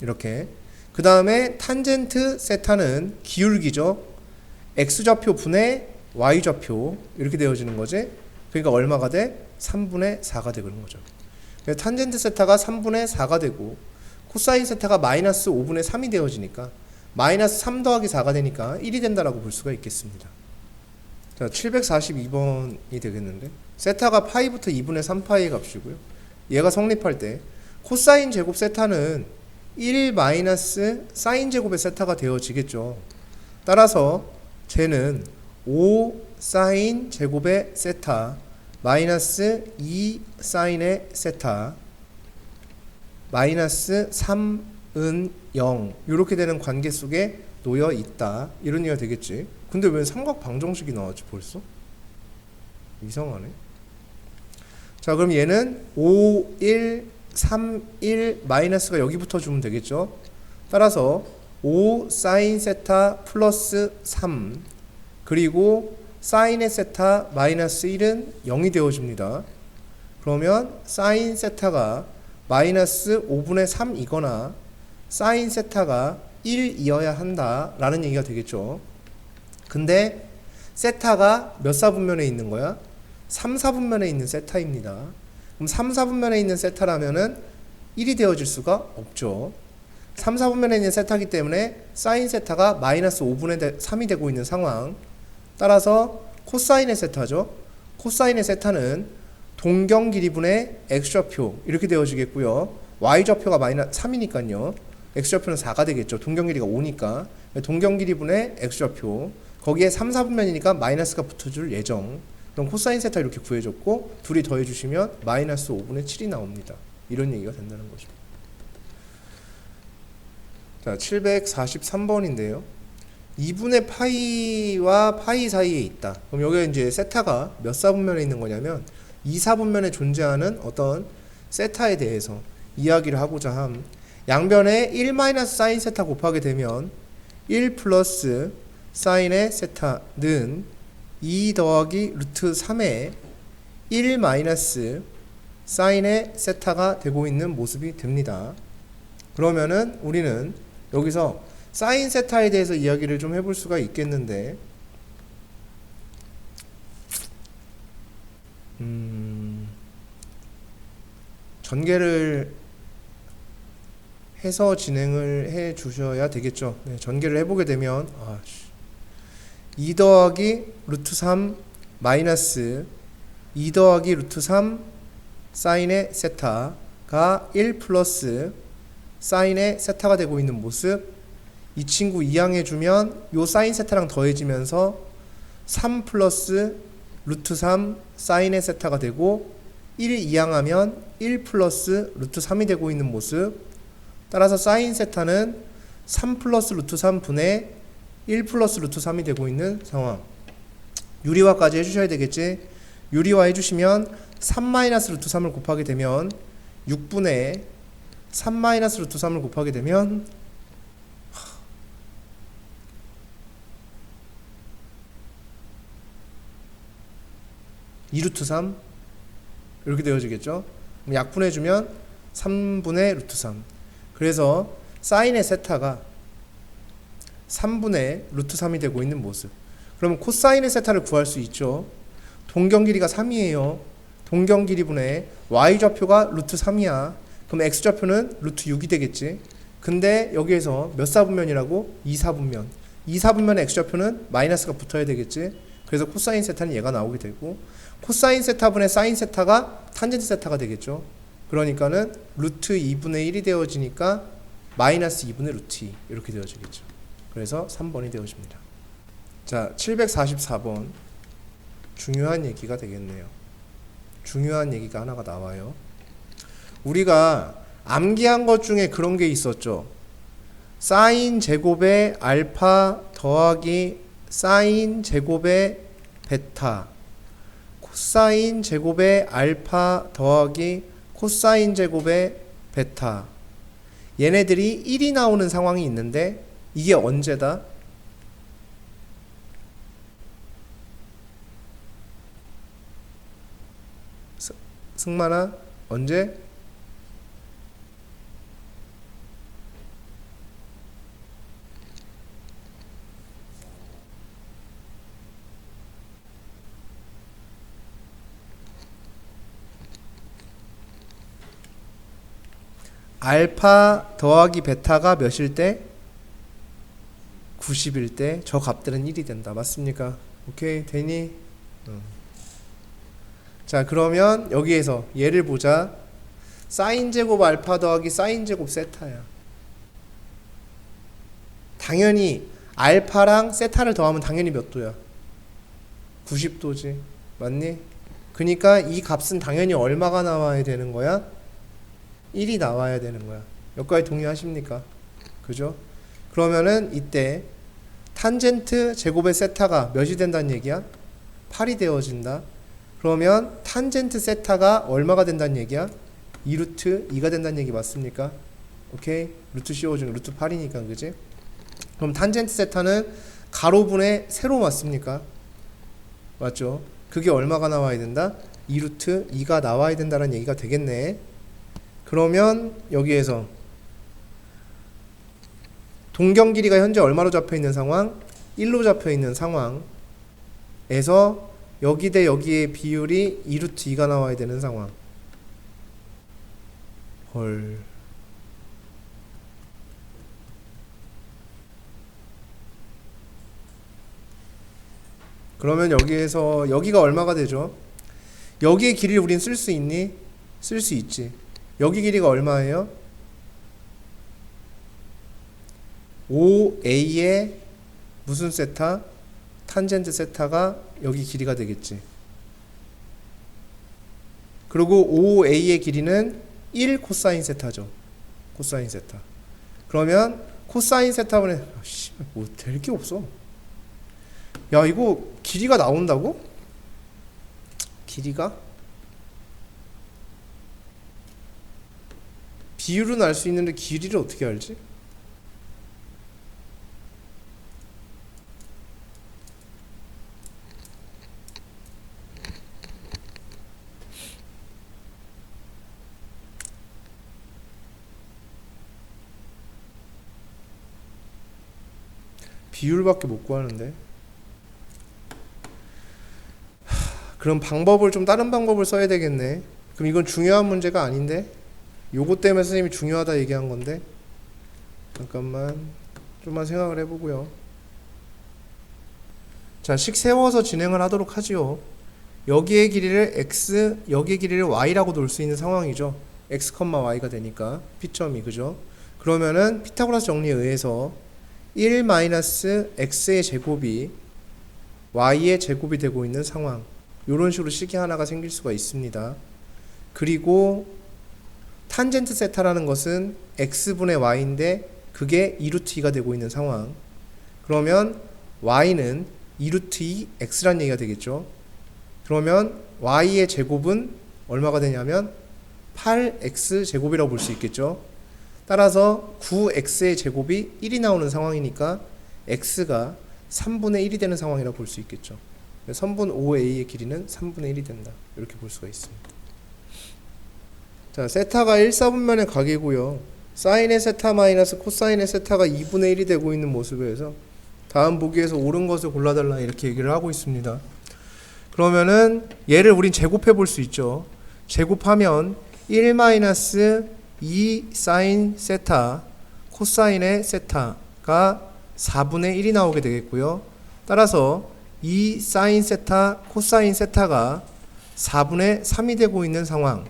이렇게. 그 다음에 탄젠트 세타는 기울기죠. x좌표 분의 y좌표 이렇게 되어지는 거지. 그러니까 얼마가 돼? 3분의 4가 되는 거죠. 탄젠트 세타가 3분의 4가 되고 코사인 세타가 마이너스 5분의 3이 되어지니까 마이너스 3 더하기 4가 되니까 1이 된다라고 볼 수가 있겠습니다. 자, 742번이 되겠는데 세타가 파이부터 2분의 3파이의 값이고요. 얘가 성립할 때 코사인 제곱 세타는 1 마이너스 사인 제곱의 세타가 되어지겠죠. 따라서 쟤는 5 사인 제곱의 세타 마이너스 2 사인의 세타 마이너스 3은 0 이렇게 되는 관계 속에 놓여 있다. 이런 얘기가 되겠지. 근데 왜 삼각 방정식이 나왔지 벌써? 이상하네. 자, 그럼 얘는 5, 1, 3, 1 마이너스가 여기부터 주면 되겠죠. 따라서 5 사인 세타 플러스 3 그리고 사인의 세타 마이너스 1은 0이 되어집니다. 그러면 사인 세타가 마이너스 5분의 3이거나 사인 세타가 1이어야 한다라는 얘기가 되겠죠. 근데 세타가 몇 사분면에 있는 거야? 3, 4분면에 있는 세타입니다. 그럼 3, 4분면에 있는 세타라면은 1이 되어질 수가 없죠. 3, 4분면에 있는 세타이기 때문에 사인 세타가 마이너스 5분의 3이 되고 있는 상황. 따라서 코사인의 세타죠. 코사인의 세타는 동경 길이분의 x좌표 이렇게 되어지겠고요. y좌표가 마이너스 3이니까요. x좌표는 4가 되겠죠. 동경 길이가 5니까. 동경 길이분의 x좌표. 거기에 3, 4분면이니까 마이너스가 붙어줄 예정. 그럼 코사인 세타 이렇게 구해줬고 둘이 더해주시면 마이너스 5분의 7이 나옵니다. 이런 얘기가 된다는 거죠. 자, 743번인데요. 2분의 파이와 파이 사이에 있다. 그럼 여기 이제 세타가 몇 사분면에 있는 거냐면 2, 4분면에 존재하는 어떤 세타에 대해서 이야기를 하고자 함. 양변에 1 마이너스 사인 세타 곱하게 되면 1 플러스 사인의 세타는 2 더하기 루트 3의 1 마이너스 사인의 세타가 되고 있는 모습이 됩니다. 그러면은 우리는 여기서 사인 세타에 대해서 이야기를 좀 해볼 수가 있겠는데 전개를 해서 진행을 해 주셔야 되겠죠. 네, 전개를 해보게 되면 2 더하기 루트 3 마이너스 2 더하기 루트 3 사인의 세타가 1 플러스 사인의 세타가 되고 있는 모습. 이 친구 이항해주면 요 사인 세타랑 더해지면서 3 플러스 루트 3 사인의 세타가 되고 1 이항하면 1 플러스 루트 3이 되고 있는 모습. 따라서 사인 세타는 3 플러스 루트 3 분의 1 플러스 루트 3이 되고 있는 상황. 유리화까지 해주셔야 되겠지. 유리화 해주시면 3 마이너스 루트 3을 곱하게 되면 6분의 3 마이너스 루트 3을 곱하게 되면 2루트 3 이렇게 되어지겠죠. 약분해주면 3분의 루트 3. 그래서 사인의 세타가 3분의 루트 3이 되고 있는 모습. 그러면 코사인의 세타를 구할 수 있죠. 동경 길이가 3이에요. 동경 길이분의 y좌표가 루트 3이야. 그럼 x좌표는 루트 6이 되겠지. 근데 여기에서 몇 사분면이라고? 2사분면. 2사분면의 x좌표는 마이너스가 붙어야 되겠지. 그래서 코사인 세타는 얘가 나오게 되고 코사인 세타분의 사인 세타가 탄젠트 세타가 되겠죠. 그러니까는 루트 2분의 1이 되어지니까 마이너스 2분의 루트 2 이렇게 되어지겠죠. 그래서 3번이 되어집니다. 자, 744번 중요한 얘기가 되겠네요. 중요한 얘기가 하나가 나와요. 우리가 암기한 것 중에 그런 게 있었죠. 사인 제곱의 알파 더하기 사인 제곱의 베타 코사인 제곱의 알파 더하기 코사인 제곱의 베타 얘네들이 1이 나오는 상황이 있는데 이게 언제다? 승만아 언제? 알파 더하기 베타가 몇일 때? 90일 때 저 값들은 1이 된다. 맞습니까? 오케이 되니? 자, 그러면 여기에서 예를 보자. 사인 제곱 알파 더하기 사인 제곱 세타야. 당연히 알파랑 세타를 더하면 당연히 몇 도야? 90도지. 맞니? 그러니까 이 값은 당연히 얼마가 나와야 되는 거야? 1이 나와야 되는 거야. 여기까지 동의하십니까? 그죠? 그러면은 이때 탄젠트 제곱의 세타가 몇이 된다는 얘기야? 8이 되어진다. 그러면 탄젠트 세타가 얼마가 된다는 얘기야? 2루트 2가 된다는 얘기 맞습니까? 오케이? 루트 씌워주는 루트 8이니까 그지? 그럼 탄젠트 세타는 가로분의 세로 맞습니까? 맞죠? 그게 얼마가 나와야 된다? 2루트 2가 나와야 된다는 얘기가 되겠네. 그러면 여기에서 동경 길이가 현재 얼마로 잡혀있는 상황? 1로 잡혀있는 상황에서 여기 대 여기의 비율이 2루트 2가 나와야 되는 상황. 헐. 그러면 여기에서 여기가 얼마가 되죠? 여기의 길이를 우린 쓸 수 있니? 쓸 수 있지. 여기 길이가 얼마예요? 5a의 무슨 세타? 탄젠트 세타가 여기 길이가 되겠지. 그리고 5a의 길이는 1 코사인 세타죠. 코사인 세타. 그러면 코사인 세타분의 뭐 될 게 없어. 야, 이거 길이가 나온다고? 길이가? 비율은 알 수 있는데 길이를 어떻게 알지? 비율밖에 못 구하는데. 그럼 방법을 좀 다른 방법을 써야 되겠네. 그럼 이건 중요한 문제가 아닌데? 요거 때문에 선생님이 중요하다 얘기한 건데. 잠깐만 좀만 생각을 해보고요. 자, 식 세워서 진행을 하도록 하지요. 여기의 길이를 x, 여기의 길이를 y라고 놓을 수 있는 상황이죠. x, y가 되니까 P점이. 그죠? 그러면은 피타고라스 정리에 의해서 1-x의 제곱이 y의 제곱이 되고 있는 상황, 이런 식으로 식이 하나가 생길 수가 있습니다. 그리고 탄젠트 세타라는 것은 x분의 y인데 그게 2루트 2가 되고 있는 상황. 그러면 y는 2루트 2 x란 얘기가 되겠죠. 그러면 y의 제곱은 얼마가 되냐면 8x 제곱이라고 볼 수 있겠죠. 따라서 9x의 제곱이 1이 나오는 상황이니까 x가 3분의 1이 되는 상황이라고 볼 수 있겠죠. 선분 5a의 길이는 3분의 1이 된다. 이렇게 볼 수가 있습니다. 자, 세타가 1사분면의 각이고요. 사인의 세타 마이너스 코사인의 세타가 2분의 1이 되고 있는 모습에서 다음 보기에서 옳은 것을 골라달라 이렇게 얘기를 하고 있습니다. 그러면은 얘를 우린 제곱해 볼 수 있죠. 제곱하면 1 마이너스 2 사인 세타 코사인의 세타가 4분의 1이 나오게 되겠고요. 따라서 2 사인 세타 코사인 세타가 4분의 3이 되고 있는 상황.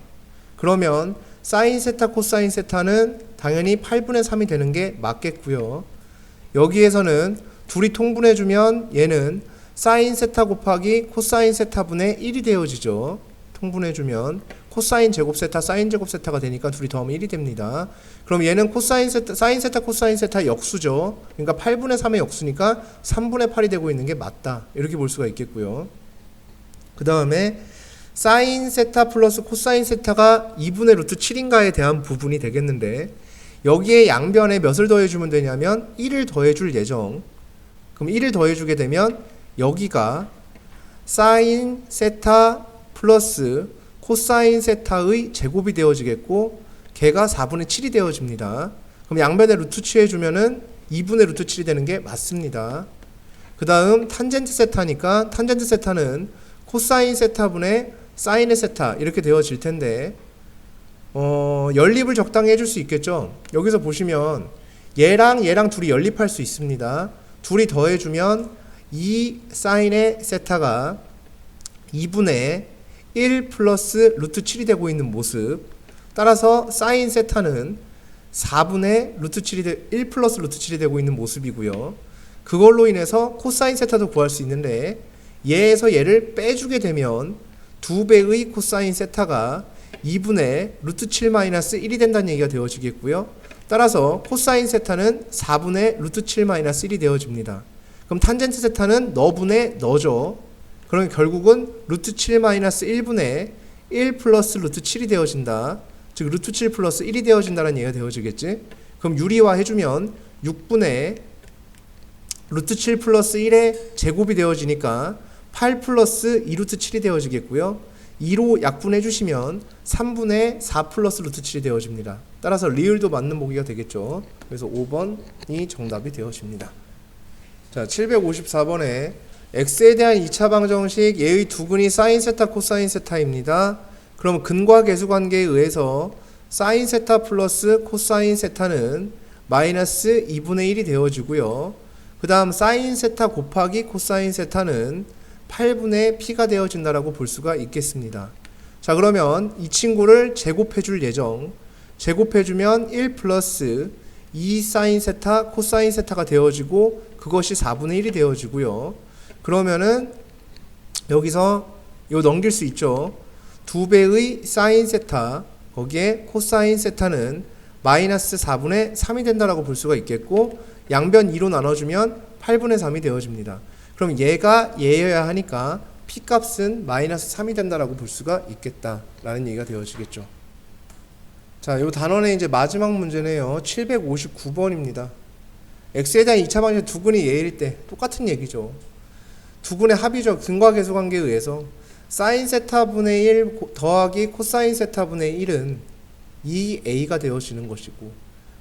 그러면 사인 세타 코사인 세타는 당연히 8분의 3이 되는 게 맞겠고요. 여기에서는 둘이 통분해주면 얘는 사인 세타 곱하기 코사인 세타분의 1이 되어지죠. 통분해주면 코사인 제곱 세타 사인 제곱 세타가 되니까 둘이 더하면 1이 됩니다. 그럼 얘는 코사인 세타 사인 세타 코사인 세타 역수죠. 그러니까 8분의 3의 역수니까 3분의 8이 되고 있는 게 맞다. 이렇게 볼 수가 있겠고요. 그 다음에 사인 세타 플러스 코사인 세타가 2분의 루트 7인가에 대한 부분이 되겠는데 여기에 양변에 몇을 더해주면 되냐면 1을 더해줄 예정. 그럼 1을 더해주게 되면 여기가 사인 세타 플러스 코사인 세타의 제곱이 되어지겠고 걔가 4분의 7이 되어집니다. 그럼 양변에 루트 취해주면은 2분의 루트 7이 되는 게 맞습니다. 그 다음 탄젠트 세타니까 탄젠트 세타는 코사인 세타분의 사인의 세타 이렇게 되어질 텐데 연립을 적당히 해줄 수 있겠죠. 여기서 보시면 얘랑 얘랑 둘이 연립할 수 있습니다. 둘이 더해주면 2 사인의 세타가 2분의 1 플러스 루트 7이 되고 있는 모습. 따라서 사인 세타는 4분의 루트 7이 1 플러스 루트 7이 되고 있는 모습이고요. 그걸로 인해서 코사인 세타도 구할 수 있는데 얘에서 얘를 빼주게 되면 2배의 코사인 세타가 2분의 루트 7 마이너스 1이 된다는 얘기가 되어지겠고요. 따라서 코사인 세타는 4분의 루트 7 마이너스 1이 되어집니다. 그럼 탄젠트 세타는 너분의 너죠. 그러면 결국은 루트 7 마이너스 1분의 1 플러스 루트 7이 되어진다. 즉 루트 7 플러스 1이 되어진다는 얘기가 되어지겠지. 그럼 유리화 해주면 6분의 루트 7 플러스 1의 제곱이 되어지니까 8 플러스 2 루트 7이 되어지겠고요. 2로 약분해 주시면 3분의 4 플러스 루트 7이 되어집니다. 따라서 리을도 맞는 보기가 되겠죠. 그래서 5번이 정답이 되어집니다. 자, 754번에 x에 대한 2차 방정식 얘의 두근이 사인 세타 코사인 세타입니다. 그럼 근과 계수 관계에 의해서 사인 세타 플러스 코사인 세타는 마이너스 2분의 1이 되어지고요. 그 다음 사인 세타 곱하기 코사인 세타는 8분의 p가 되어진다라고 볼 수가 있겠습니다. 자, 그러면 이 친구를 제곱해 줄 예정. 제곱해 주면 1 플러스 2 사인 세타 코사인 세타가 되어지고 그것이 4분의 1이 되어지고요. 그러면은 여기서 이거 넘길 수 있죠. 2배의 사인 세타 거기에 코사인 세타는 마이너스 4분의 3이 된다라고 볼 수가 있겠고 양변 2로 나눠주면 8분의 3이 되어집니다. 그럼 얘가 얘여야 하니까 p 값은 마이너스 3이 된다라고 볼 수가 있겠다라는 얘기가 되어지겠죠. 자, 요 단원의 이제 마지막 문제네요. 759번입니다. x에 대한 2차 방정식 두근이 얘일 때 똑같은 얘기죠. 두근의 합이죠. 근과 계수 관계에 의해서 사인 세타 분의 1 더하기 코사인 세타 분의 1은 2a가 되어지는 것이고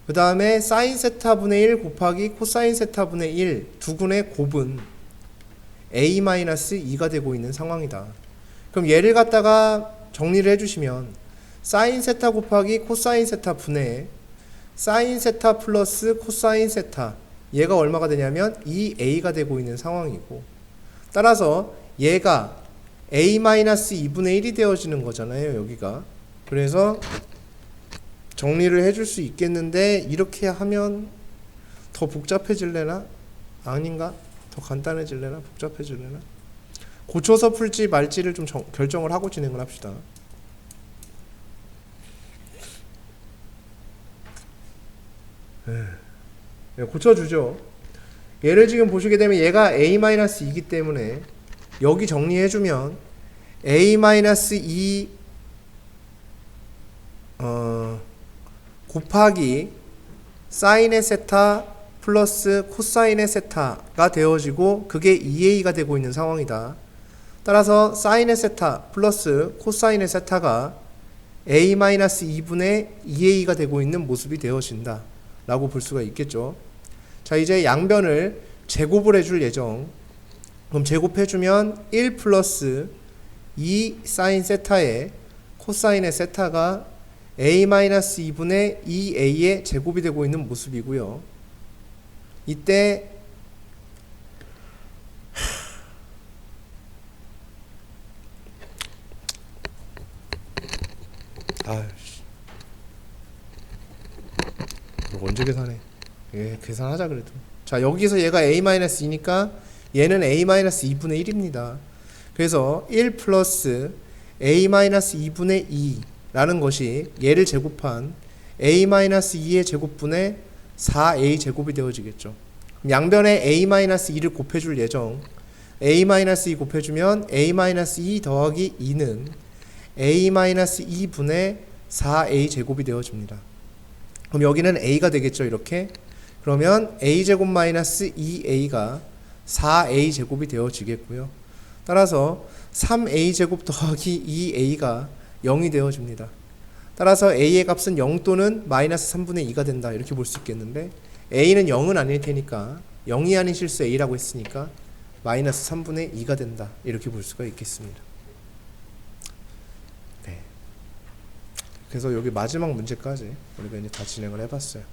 그 다음에 사인 세타 분의 1 곱하기 코사인 세타 분의 1 두근의 곱은 a-2가 되고 있는 상황이다. 그럼 얘를 갖다가 정리를 해주시면 사인 세타 곱하기 코사인 세타 분의 사인 세타 플러스 코사인 세타 얘가 얼마가 되냐면 2a가 되고 있는 상황이고 따라서 얘가 a-2분의 1이 되어지는 거잖아요. 여기가. 그래서 정리를 해줄 수 있겠는데 이렇게 하면 더 복잡해질래나? 아닌가? 더 간단해질래나? 복잡해질래나? 고쳐서 풀지 말지를 좀 결정을 하고 진행을 합시다. 고쳐주죠. 얘를 지금 보시게 되면 얘가 a-2이기 때문에 여기 정리해주면 a-2 곱하기 사인의 세타 플러스 코사인의 세타가 되어지고 그게 2a가 되고 있는 상황이다. 따라서 사인의 세타 플러스 코사인의 세타가 a-2분의 2a가 되고 있는 모습이 되어진다 라고 볼 수가 있겠죠. 자, 이제 양변을 제곱을 해줄 예정. 그럼 제곱해주면 1 플러스 2 사인 세타에 코사인의 세타가 a-2분의 2a의 제곱이 되고 있는 모습이고요. 이때 언제 계산해? 예, 계산하자 그래도. 자, 여기서 얘가 a-2니까 얘는 a-2분의 1입니다. 그래서 1 플러스 a-2분의 2라는 것이 얘를 제곱한 a-2의 제곱분의 4a 제곱이 되어지겠죠. 그럼 양변에 a-2를 곱해줄 예정. a-2 곱해주면 a-2 더하기 2는 a-2분의 4a 제곱이 되어집니다. 그럼 여기는 a가 되겠죠. 이렇게. 그러면 a제곱 마이너스 2a가 4a 제곱이 되어지겠고요. 따라서 3a 제곱 더하기 2a가 0이 되어집니다. 따라서 a의 값은 0 또는 마이너스 3분의 2가 된다. 이렇게 볼 수 있겠는데 a는 0은 아닐 테니까 0이 아닌 실수 a라고 했으니까 마이너스 3분의 2가 된다. 이렇게 볼 수가 있겠습니다. 네. 그래서 여기 마지막 문제까지 우리가 이제 다 진행을 해봤어요.